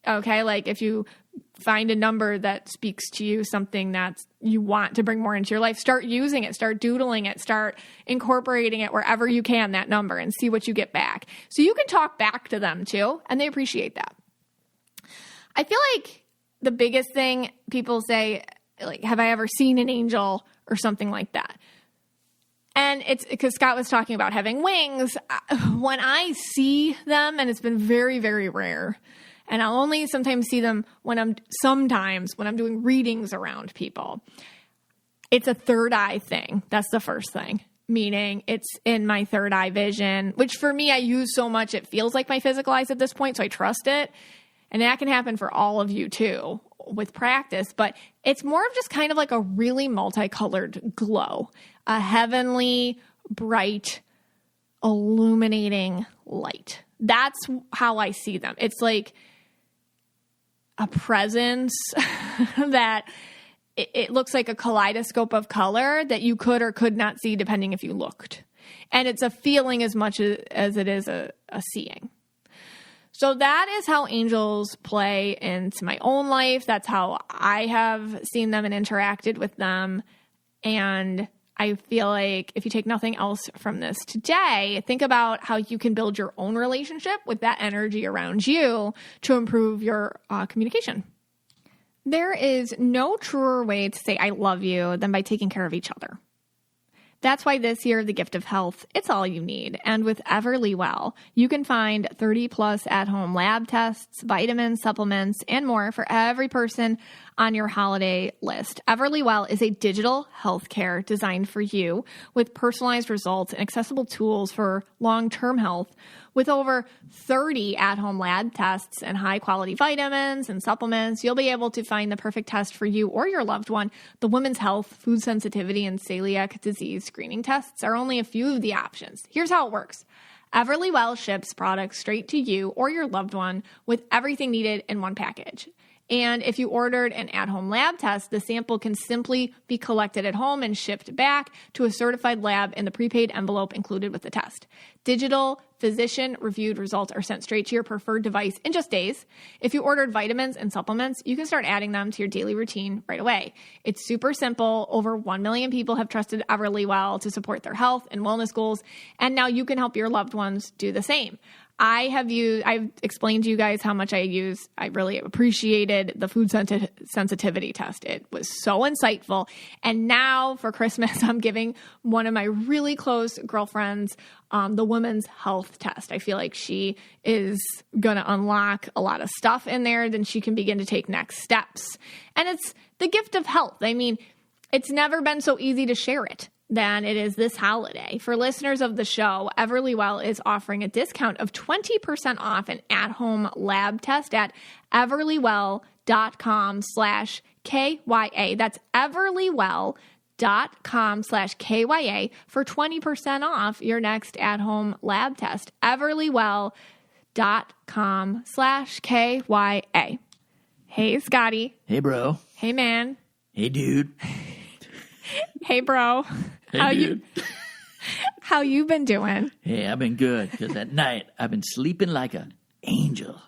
Okay. Like if you find a number that speaks to you, something that you want to bring more into your life, start using it, start doodling it, start incorporating it wherever you can, that number, and see what you get back. So you can talk back to them too, and they appreciate that. I feel like the biggest thing people say, like, have I ever seen an angel or something like that? And it's because Scott was talking about having wings. When I see them, and it's been very, very rare, and I'll only sometimes see them when I'm doing readings around people, it's a third eye thing. That's the first thing, meaning it's in my third eye vision, which for me, I use so much, it feels like my physical eyes at this point, so I trust it. And that can happen for all of you too with practice, but it's more of just kind of like a really multicolored glow, a heavenly, bright, illuminating light. That's how I see them. It's like a presence that it looks like a kaleidoscope of color that you could or could not see depending if you looked. And it's a feeling as much as it is a seeing. So that is how angels play into my own life. That's how I have seen them and interacted with them. And I feel like if you take nothing else from this today, think about how you can build your own relationship with that energy around you to improve your communication. There is no truer way to say I love you than by taking care of each other. That's why this year, the gift of health, it's all you need. And with Everlywell, you can find 30 plus at-home lab tests, vitamins, supplements, and more for every person on your holiday list. Everlywell is a digital healthcare designed for you with personalized results and accessible tools for long-term health. With over 30 at-home lab tests and high-quality vitamins and supplements, you'll be able to find the perfect test for you or your loved one. The women's health, food sensitivity, and celiac disease screening tests are only a few of the options. Here's how it works. Everlywell ships products straight to you or your loved one with everything needed in one package. And if you ordered an at-home lab test, the sample can simply be collected at home and shipped back to a certified lab in the prepaid envelope included with the test. Digital, physician-reviewed results are sent straight to your preferred device in just days. If you ordered vitamins and supplements, you can start adding them to your daily routine right away. It's super simple. Over 1 million people have trusted Everlywell to support their health and wellness goals, and now you can help your loved ones do the same. I've explained to you guys how much I really appreciated the food sensitivity test. It was so insightful. And now for Christmas, I'm giving one of my really close girlfriends the women's health test. I feel like she is going to unlock a lot of stuff in there. Then she can begin to take next steps. And it's the gift of health. I mean, it's never been so easy to share it than it is this holiday. For listeners of the show, Everlywell is offering a discount of 20% off an at-home lab test at everlywell.com/KYA. That's everlywell.com/KYA for 20% off your next at-home lab test. everlywell.com/KYA. Hey, Scotty. Hey, bro. Hey, man. Hey, dude. Hey, bro. Hey, dude. How you been doing? Hey, I've been good because at night I've been sleeping like an angel.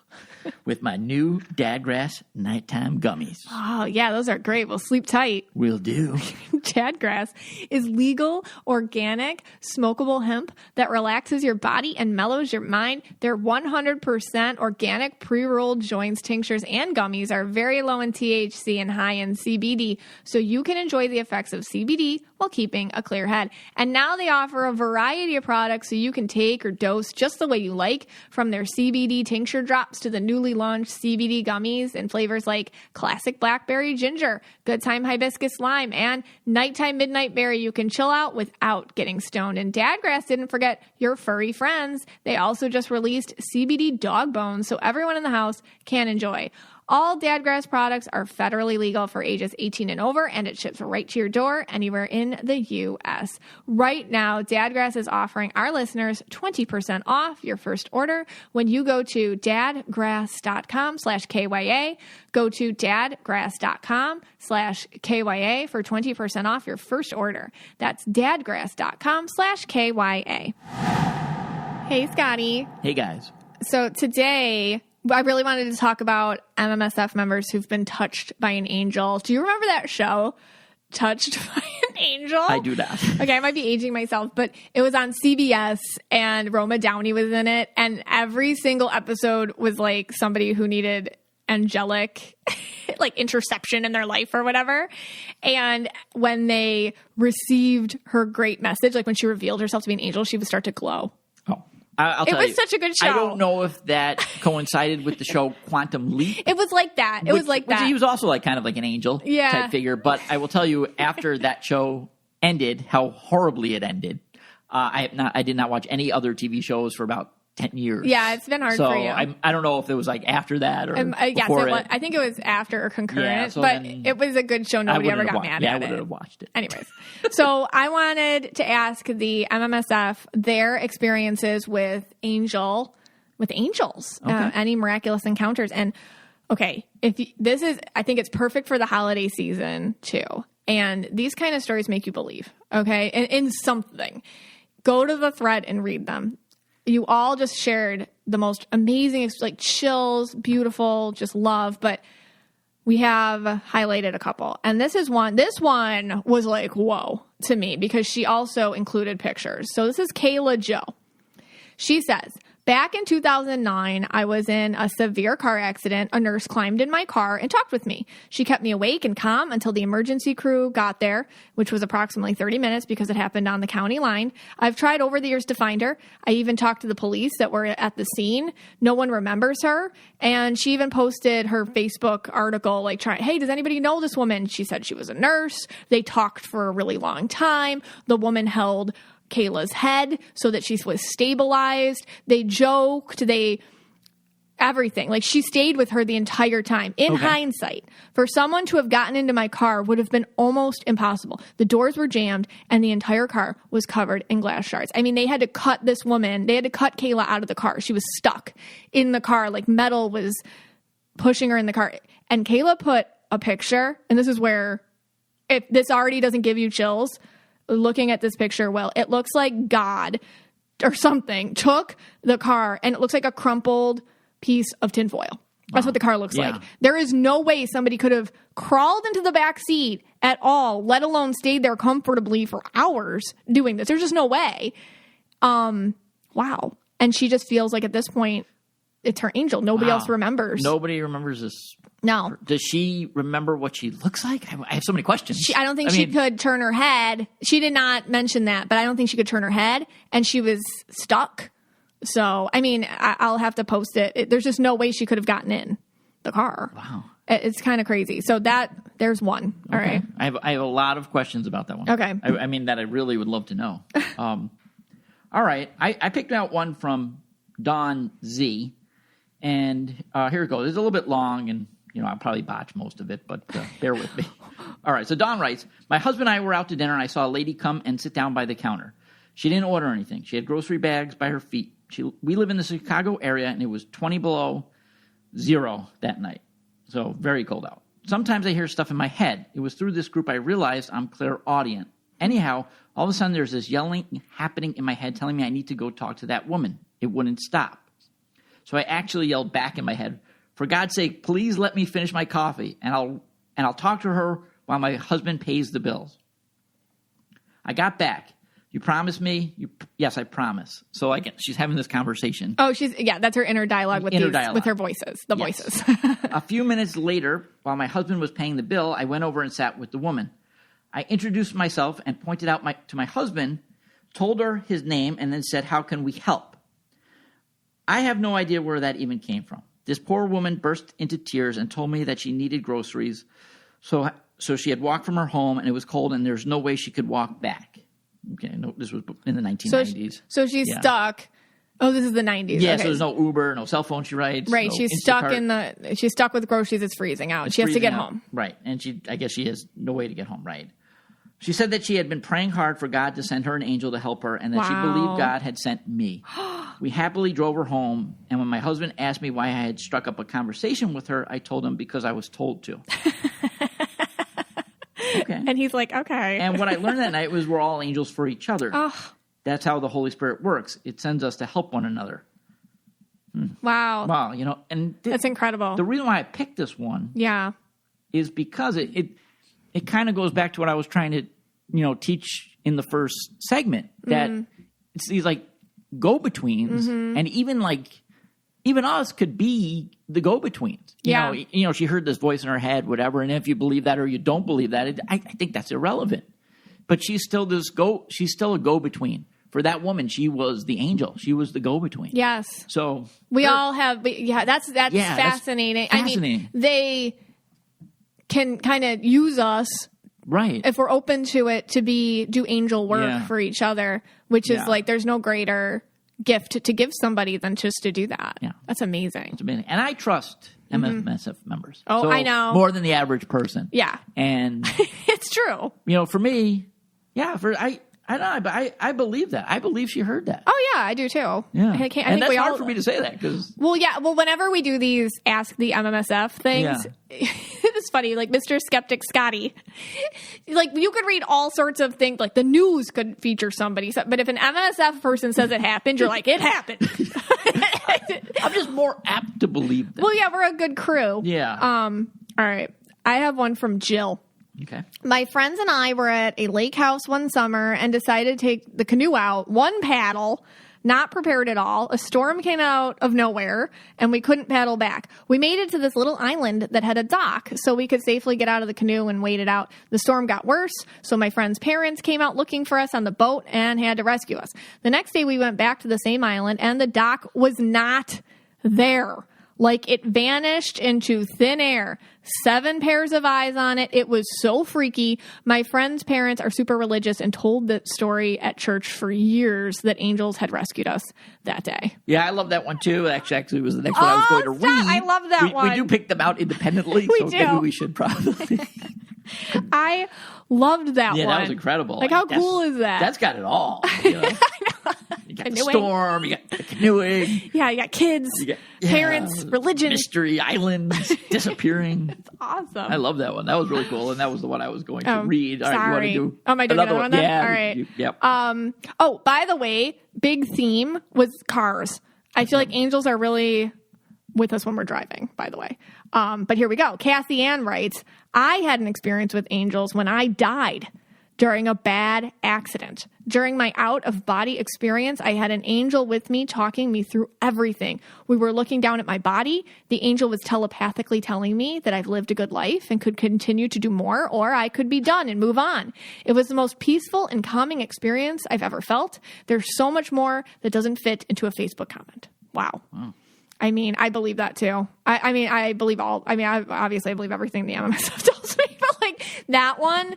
with my new Dadgrass nighttime gummies. Oh, yeah, those are great. We'll sleep tight. Will do. Dadgrass is legal, organic, smokable hemp that relaxes your body and mellows your mind. Their 100% organic pre-rolled joints, tinctures, and gummies are very low in THC and high in CBD, so you can enjoy the effects of CBD while keeping a clear head. And now they offer a variety of products so you can take or dose just the way you like, from their CBD tincture drops to the newly launched CBD gummies in flavors like classic blackberry ginger, good time hibiscus lime, and nighttime midnight berry. You can chill out without getting stoned. And Dadgrass didn't forget your furry friends. They also just released CBD dog bones so everyone in the house can enjoy. All Dadgrass products are federally legal for ages 18 and over, and it ships right to your door anywhere in the U.S. Right now, Dadgrass is offering our listeners 20% off your first order when you go to dadgrass.com/KYA. Go to dadgrass.com/KYA for 20% off your first order. That's dadgrass.com/KYA. Hey, Scotty. Hey, guys. So today, I really wanted to talk about MMSF members who've been touched by an angel. Do you remember that show, Touched by an Angel? I do not. Okay, I might be aging myself, but it was on CBS and Roma Downey was in it. And every single episode was like somebody who needed angelic like interception in their life or whatever. And when they received her great message, like when she revealed herself to be an angel, she would start to glow. I'll tell you, it was such a good show. I don't know if that coincided with the show Quantum Leap. It was like that. It was like that. He was also like kind of like an angel type figure. But I will tell you, after that show ended, how horribly it ended. I did not watch any other TV shows for about 10 years. Yeah, it's been hard for you. I don't know if it was like after that or yes, before it. I think it was after or concurrent, Yeah, so but it was a good show. Nobody ever got mad at it. Yeah, I would have watched it. Anyways, so I wanted to ask the MMSF their experiences with angels, Okay. any miraculous encounters. And okay, this is, I think it's perfect for the holiday season too. And these kind of stories make you believe, okay, in something. Go to the thread and read them. You all just shared the most amazing, like chills, beautiful, just love. But we have highlighted a couple. And this one was like, whoa, to me, because she also included pictures. So this is Kayla Joe. She says, back in 2009, I was in a severe car accident. A nurse climbed in my car and talked with me. She kept me awake and calm until the emergency crew got there, which was approximately 30 minutes because it happened on the county line. I've tried over the years to find her. I even talked to the police that were at the scene. No one remembers her. And she even posted her Facebook article, like, hey, does anybody know this woman? She said she was a nurse. They talked for a really long time. The woman held Kayla's head so that she was stabilized. They joked, everything. Like, she stayed with her the entire time. In hindsight, for someone to have gotten into my car would have been almost impossible. The doors were jammed and the entire car was covered in glass shards. I mean, they had to cut Kayla out of the car. She was stuck in the car, like metal was pushing her in the car. And Kayla put a picture, and this is where, if this already doesn't give you chills, looking at this picture, well, it looks like God or something took the car and it looks like a crumpled piece of tinfoil. That's what the car looks like. There is no way somebody could have crawled into the back seat at all, let alone stayed there comfortably for hours doing this. There's just no way. Wow. And she just feels like at this point, it's her angel. Nobody else remembers. Nobody remembers this. No. Does she remember what she looks like? I have so many questions. I don't think she could turn her head. She did not mention that, but I don't think she could turn her head, and she was stuck. So, I mean, I'll have to post it. There's just no way she could have gotten in the car. Wow. It's kind of crazy. So there's one. All right. I have a lot of questions about that one. Okay. I mean, that I really would love to know. All right. I picked out one from Dawn Z, and here it goes. It's a little bit long, and I'll probably botch most of it, but bear with me. All right, so Dawn writes, my husband and I were out to dinner, and I saw a lady come and sit down by the counter. She didn't order anything. She had grocery bags by her feet. We live in the Chicago area, and it was 20 below zero that night, so very cold out. Sometimes I hear stuff in my head. It was through this group I realized I'm clairaudient. Anyhow, all of a sudden there's this yelling happening in my head telling me I need to go talk to that woman. It wouldn't stop. So I actually yelled back in my head, For God's sake, please let me finish my coffee, and I'll talk to her while my husband pays the bills. I got back. You promise me? Yes, I promise. So she's having this conversation. Oh, that's her inner dialogue with her voices, voices. A few minutes later, while my husband was paying the bill, I went over and sat with the woman. I introduced myself and pointed out to my husband, told her his name, and then said, "How can we help?" I have no idea where that even came from. This poor woman burst into tears and told me that she needed groceries. So she had walked from her home, and it was cold, and there's no way she could walk back. Okay, no, this was in the 1990s. So she's stuck. Oh, this is the 90s. Yeah, okay. So there's no Uber, no cell phone she rides. Right, no she's Instacart. stuck with groceries. It's freezing out. She has to get home. Right, and I guess she has no way to get home, right? She said that she had been praying hard for God to send her an angel to help her, and that she believed God had sent me. We happily drove her home, and when my husband asked me why I had struck up a conversation with her, I told him because I was told to. Okay. And he's like, okay. And what I learned that night was we're all angels for each other. Oh. That's how the Holy Spirit works. It sends us to help one another. Wow. Wow, and that's incredible. The reason why I picked this one is because it kind of goes back to what I was trying to, teach in the first segment, that it's these like go-betweens, and even us could be the go-betweens. You know, she heard this voice in her head, whatever, and if you believe that or you don't believe that, I think that's irrelevant. But she's still a go-between. For that woman, she was the angel. She was the go-between. Yes. So we all have, that's fascinating. That's fascinating. I mean, they can kind of use us, right, if we're open to it, to do angel work for each other, which is like, there's no greater gift to give somebody than just to do that. Yeah. That's amazing. It's amazing. And I trust MMSF members. Oh, so I know. More than the average person. Yeah. And it's true. For me, I don't know, but I believe that. I believe she heard that. Oh, yeah, I do too. Yeah. I think that's hard for me to say that. Well, whenever we do these Ask the MMSF things, it's funny, like Mr. Skeptic Scotty, like you could read all sorts of things, like the news could feature somebody, but if an MMSF person says it happened, you're like, it happened. I'm just more apt to believe that. Well, yeah, we're a good crew. Yeah. All right. I have one from Jill. Okay. My friends and I were at a lake house one summer and decided to take the canoe out, one paddle, not prepared at all. A storm came out of nowhere and we couldn't paddle back. We made it to this little island that had a dock so we could safely get out of the canoe and wait it out. The storm got worse, so my friend's parents came out looking for us on the boat and had to rescue us. The next day we went back to the same island and the dock was not there. Like it vanished into thin air. 7 pairs of eyes on it. It was so freaky. My friend's parents are super religious and told the story at church for years that angels had rescued us that day. Yeah, I love that one too. Actually, it was the next one I was going to read. I love that one. We do pick them out independently, so maybe we should probably. I loved that one. Yeah, that was incredible. Like, how cool is that? That's got it all. You got the storm, you got the canoeing. Yeah, you got kids, parents, religion. Mystery islands, disappearing. That's awesome. I love that one. That was really cool, and that was the one I was going to read. All sorry. Right, you want to do am I doing another one then? Yeah. All right. Yep. Oh, by the way, big theme was cars. I feel like angels are really with us when we're driving, by the way. But here we go. Kathy Ann writes, I had an experience with angels when I died during a bad accident. During my out-of-body experience, I had an angel with me talking me through everything. We were looking down at my body. The angel was telepathically telling me that I've lived a good life and could continue to do more, or I could be done and move on. It was the most peaceful and calming experience I've ever felt. There's so much more that doesn't fit into a Facebook comment. Wow. I mean, I believe that too. I believe obviously I believe everything the MMSF tells me, but like that one,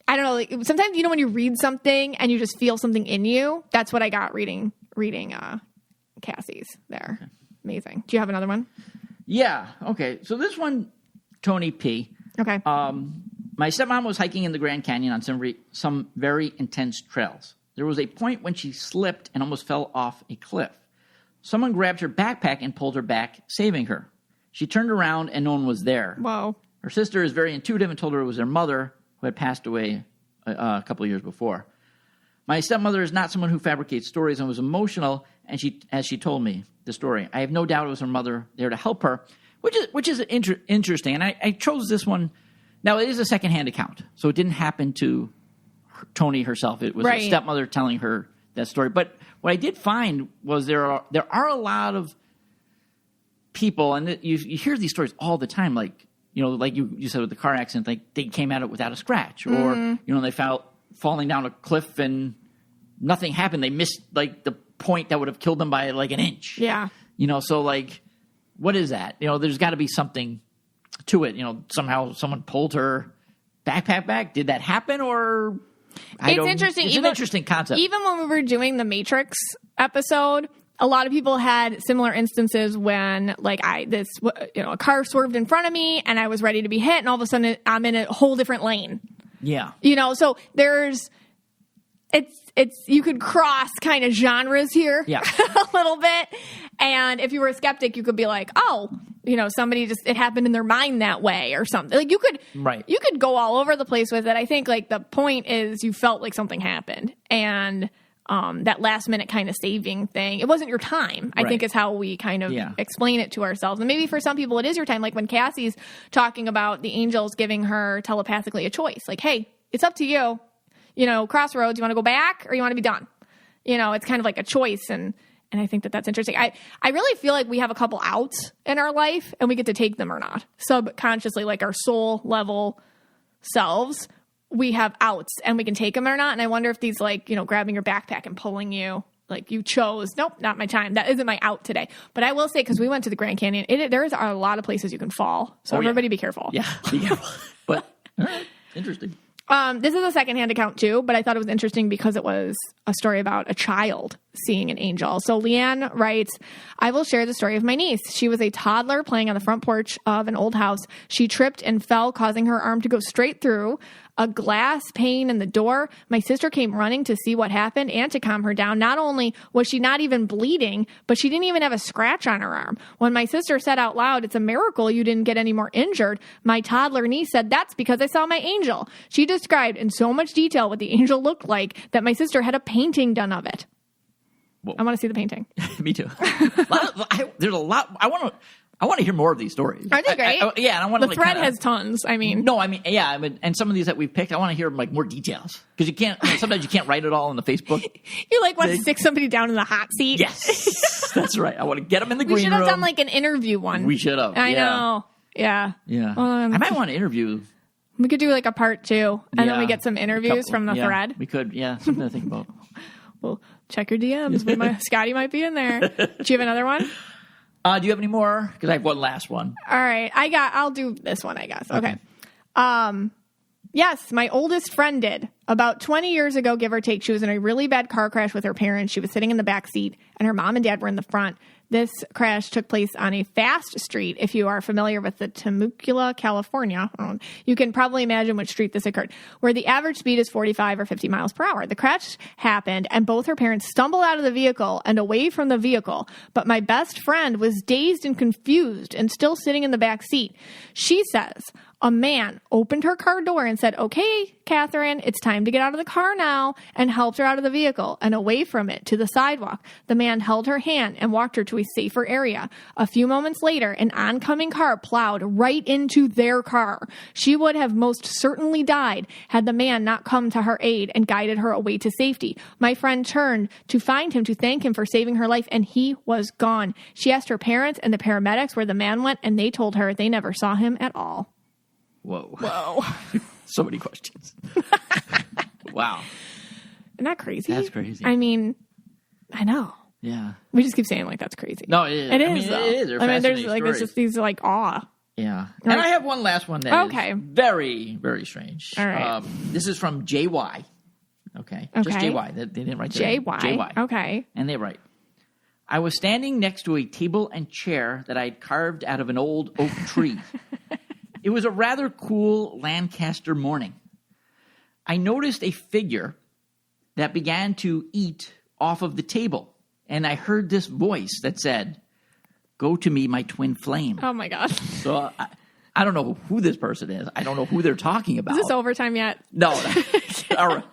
I don't know. Like sometimes, when you read something and you just feel something in you, that's what I got reading Cassie's there. Okay. Amazing. Do you have another one? Yeah. Okay. So this one, Tony P. Okay. My stepmom was hiking in the Grand Canyon on some very intense trails. There was a point when she slipped and almost fell off a cliff. Someone grabbed her backpack and pulled her back, saving her. She turned around and no one was there. Whoa. Her sister is very intuitive and told her it was their mother who had passed away a couple of years before. My stepmother is not someone who fabricates stories and was emotional and as she told me the story, I have no doubt it was her mother there to help her, which is interesting. And I chose this one. Now, it is a secondhand account, so it didn't happen to Toni herself. It was a stepmother telling her that story. But what I did find was there are a lot of people, and you hear these stories all the time, like, like you said with the car accident, like they came at it without a scratch, or, they felt falling down a cliff and nothing happened. They missed like the point that would have killed them by like an inch. Yeah. So like, what is that? There's got to be something to it. Somehow someone pulled her backpack back. Did that happen? Or it's interesting. It's an interesting concept. Even when we were doing the Matrix episode, a lot of people had similar instances when like a car swerved in front of me and I was ready to be hit, and all of a sudden I'm in a whole different lane. Yeah. So it's you could cross kind of genres here a little bit. And if you were a skeptic, you could be like, oh, somebody it happened in their mind that way or something. Like you could go all over the place with it. I think like the point is you felt like something happened, and that last minute kind of saving thing, it wasn't your time, I think is how we kind of explain it to ourselves. And maybe for some people it is your time. Like when Cassie's talking about the angels giving her telepathically a choice, like, hey, it's up to you. Crossroads, you want to go back or you want to be done? It's kind of like a choice. And I think that's interesting. I really feel like we have a couple outs in our life and we get to take them or not. Subconsciously, like our soul level selves, we have outs and we can take them or not. And I wonder if these like, grabbing your backpack and pulling you, like you chose, nope, not my time. That isn't my out today. But I will say, because we went to the Grand Canyon, there are a lot of places you can fall. So everybody be careful. Yeah, be careful. But all right, interesting. This is a secondhand account too, but I thought it was interesting because it was a story about a child seeing an angel. So Leanne writes, I will share the story of my niece. She was a toddler playing on the front porch of an old house. She tripped and fell, causing her arm to go straight through a glass pane in the door. My sister came running to see what happened and to calm her down. Not only was she not even bleeding, but she didn't even have a scratch on her arm. When my sister said out loud, it's a miracle you didn't get any more injured, my toddler niece said, that's because I saw my angel. She described in so much detail what the angel looked like that my sister had a painting done of it. Whoa. I want to see the painting. Me too. There's a lot. I want to hear more of these stories. Are they great? And I want the thread has tons. And some of these that we've picked, I want to hear like more details, because you can't. Sometimes you can't write it all on the Facebook. You like want to stick somebody down in the hot seat. Yes, that's right. I want to get them in the green room. We should have done like an interview one. We should have. I know. Yeah. Yeah. I might want to interview. We could do like a part 2, and then we get some interviews from the thread. We could. Yeah, something to think about. Well, check your DMs. Scotty might be in there. Do you have another one? Do you have any more? Because I have one last one. All right. I'll do this one, I guess. Okay. Yes, my oldest friend did. About 20 years ago, give or take, she was in a really bad car crash with her parents. She was sitting in the back seat, and her mom and dad were in the front. This crash took place on a fast street. If you are familiar with the Temecula, California, you can probably imagine which street this occurred, where the average speed is 45 or 50 miles per hour. The crash happened, and both her parents stumbled out of the vehicle and away from the vehicle. But my best friend was dazed and confused and still sitting in the back seat. She says, a man opened her car door and said, okay, Catherine, it's time to get out of the car now, and helped her out of the vehicle and away from it to the sidewalk. The man held her hand and walked her to a safer area. A few moments later, an oncoming car plowed right into their car. She would have most certainly died had the man not come to her aid and guided her away to safety. My friend turned to find him to thank him for saving her life, and he was gone. She asked her parents and the paramedics where the man went, and they told her they never saw him at all. Whoa. So many questions. Wow. Isn't that crazy? That's crazy. I mean, I know. Yeah. We just keep saying like that's crazy. No, it is. It is. I mean, it is. There's like it's just these like awe. Yeah. And I have one last one that is very, very strange. All right. This is from JY. Okay. Just JY. They didn't write JY. Okay. And they write, I was standing next to a table and chair that I had carved out of an old oak tree. It was a rather cool Lancaster morning. I noticed a figure that began to eat off of the table, and I heard this voice that said, go to me, my twin flame. Oh, my God. So I don't know who this person is. I don't know who they're talking about. Is this overtime yet? No. All right.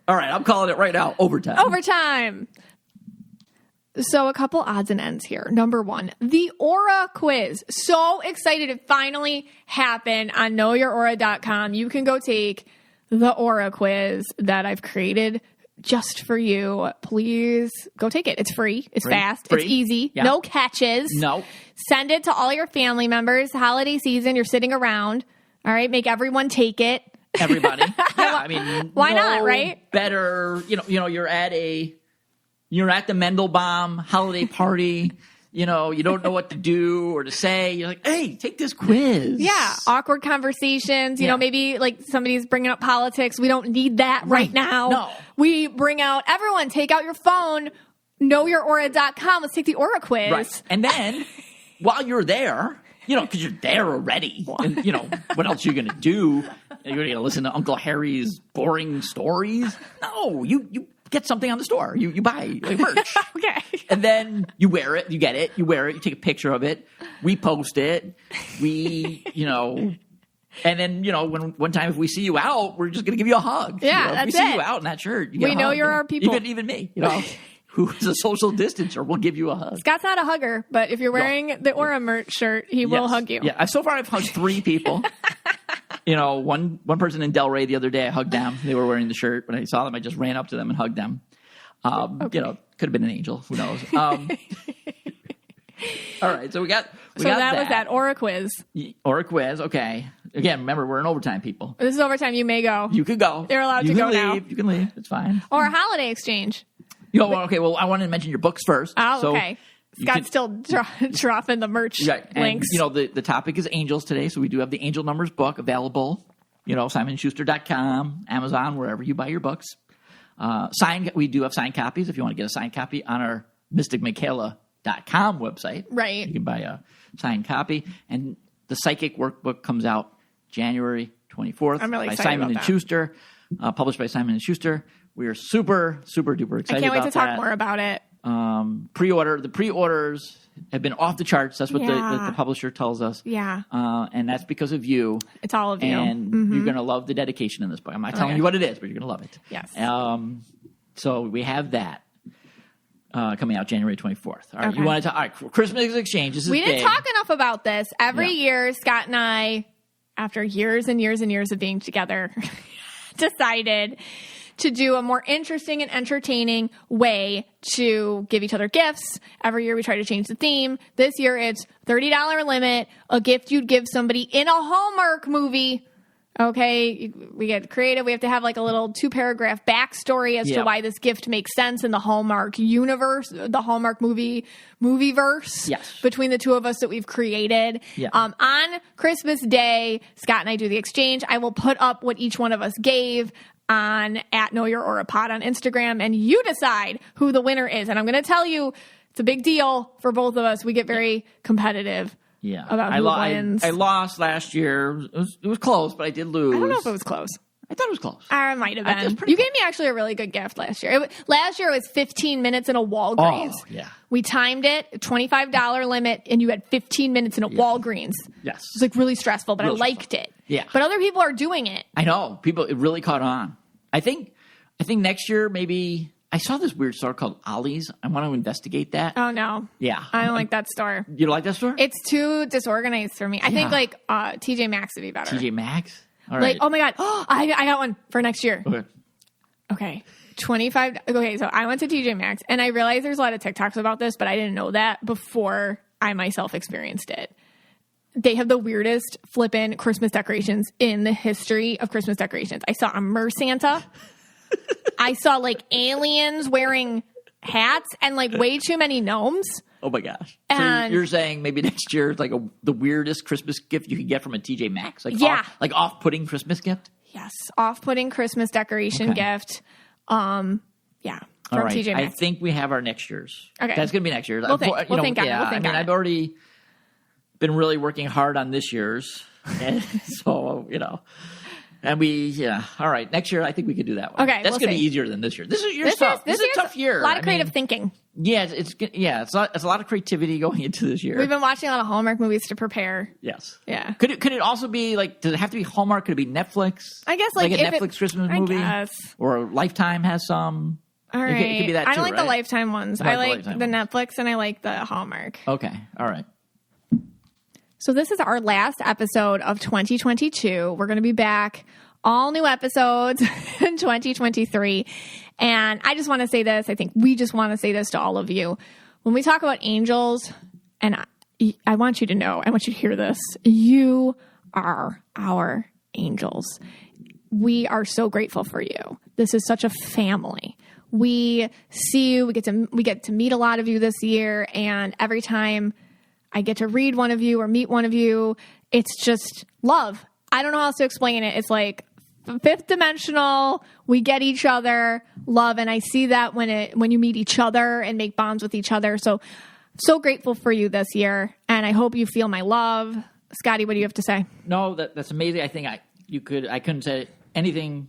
All right, I'm calling it right now. Overtime. So a couple odds and ends here. Number one, the Aura quiz. So excited it finally happened on knowyouraura.com. You can go take the Aura quiz that I've created just for you. Please go take it. It's free. It's fast. It's easy. Yeah. No catches. No. Send it to all your family members. Holiday season, you're sitting around. All right, make everyone take it. Everybody. Yeah, I mean, why not, right? Better, you're at the Mendelbaum holiday party. You don't know what to do or to say. You're like, hey, take this quiz. Yeah, awkward conversations. You know, maybe like somebody's bringing up politics. We don't need that right now. No. We bring out, everyone, take out your phone, knowyouraura.com. Let's take the Aura quiz. Right. And then while you're there, because you're there already. And, what else are you going to do? You're going to listen to Uncle Harry's boring stories? No, you get something on the store. You buy merch. Okay. And then you wear it. You get it. You wear it. You take a picture of it. We post it. And then, one time if we see you out, we're just going to give you a hug. Yeah, if that's we see you out in that shirt, you get we a know hug. you're our people. Even me, who's a social distancer, will give you a hug. Scott's not a hugger, but if you're wearing the Aura merch shirt, he will hug you. Yeah, so far I've hugged 3 people. One person in Delray the other day, I hugged them. They were wearing the shirt. When I saw them, I just ran up to them and hugged them. Could have been an angel. Who knows? All right, so we got that was that Aura quiz. Aura quiz, okay. Again, remember, we're in overtime, people. This is overtime. You may go. You could go. You're allowed to go now. You can leave. It's fine. Or a holiday exchange. Okay, well, I wanted to mention your books first. Oh, okay. Scott's still dropping the merch links. And, the topic is angels today, so we do have the Angel Numbers book available. SimonSchuster.com, Amazon, wherever you buy your books. We do have signed copies if you want to get a signed copy on our mysticmichaela.com website. Right. You can buy a signed copy. And the Psychic Workbook comes out January 24th. I'm really by excited Simon about & that. Schuster, published by Simon & Schuster. We are super, super duper excited about that. I can't wait to talk more about it. The pre-orders have been off the charts. That's what the publisher tells us. Yeah. And that's because of you. It's all of you. And you're going to love the dedication in this book. I'm not telling you what it is, but you're going to love it. Yes. So we have that coming out January 24th. All right. Okay. You want to talk? All right. Christmas exchange. This is we didn't big. talk enough about this. Every year, Scott and I, after years and years and years of being together, decided to do a more interesting and entertaining way to give each other gifts. Every year we try to change the theme. This year it's $30 limit, a gift you'd give somebody in a Hallmark movie. Okay, we get creative. We have to have like a little 2-paragraph backstory as to why this gift makes sense in the Hallmark universe, the Hallmark movieverse between the two of us that we've created. Yeah. On Christmas Day, Scott and I do the exchange. I will put up what each one of us gave on @KnowYourAuraPod on Instagram, and you decide who the winner is. And I'm going to tell you, it's a big deal for both of us. We get very competitive. Yeah, about who wins. I lost last year. It was close, but I did lose. I don't know if it was close. I thought it was close. It might have been. You gave me actually a really good gift last year. Last year it was 15 minutes in a Walgreens. Oh, yeah. We timed it, $25 limit, and you had 15 minutes in a Walgreens. Yes. It was like really stressful, but I liked it. Yeah. But other people are doing it. I know. It really caught on. I think next year maybe. I saw this weird store called Ollie's. I want to investigate that. Oh, no. Yeah. I don't like that store. You don't like that store? It's too disorganized for me. I think like TJ Maxx would be better. TJ Maxx? All right. Like, oh my God. I got one for next year. Okay. 25. Okay, so I went to TJ Maxx and I realized there's a lot of TikToks about this, but I didn't know that before I myself experienced it. They have the weirdest flippin' Christmas decorations in the history of Christmas decorations. I saw a Mer Santa. I saw like aliens wearing hats and like way too many gnomes. Oh my gosh. So you're saying maybe next year it's like the weirdest Christmas gift you could get from a TJ Maxx? Like off-putting Christmas gift? Yes. Off-putting Christmas decoration gift. From TJ Maxx. I think we have our next year's. Okay. That's going to be next year's. We'll think on it. I've already been really working hard on this year's. And so, And all right. Next year, I think we could do that one. Okay, that's going to be easier than this year. This is tough. This is a tough year. A lot of creative thinking. Yeah, it's a lot of creativity going into this year. We've been watching a lot of Hallmark movies to prepare. Yes. Yeah. Could it also be like? Does it have to be Hallmark? Could it be Netflix? I guess like a Netflix Christmas movie, I guess. or Lifetime has some. All right. It could be that I too, don't like right? the Lifetime ones. You like I the like Lifetime the ones. Netflix and I like the Hallmark. Okay. All right. So this is our last episode of 2022. We're going to be back, all new episodes in 2023. And I just want to say this. I think we just want to say this to all of you. When we talk about angels, and I want you to know, I want you to hear this. You are our angels. We are so grateful for you. This is such a family. We see you. We get to meet a lot of you this year. And every time I get to read one of you or meet one of you, it's just love. I don't know how else to explain it. It's like fifth dimensional. We get each other, love, and I see that when you meet each other and make bonds with each other. So grateful for you this year, and I hope you feel my love. Scotty, what do you have to say? No, that's amazing. I think I couldn't say anything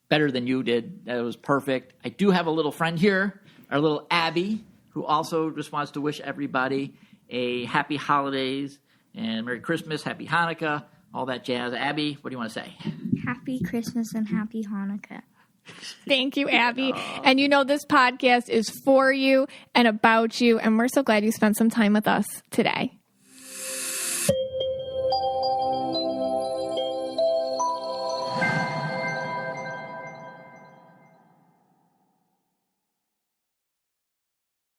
better than you did. That was perfect. I do have a little friend here, our little Abby, who also just wants to wish everybody a happy holidays and Merry Christmas, Happy Hanukkah, all that jazz. Abby, what do you want to say? Happy Christmas and Happy Hanukkah. Thank you, Abby. And this podcast is for you and about you, and we're so glad you spent some time with us today.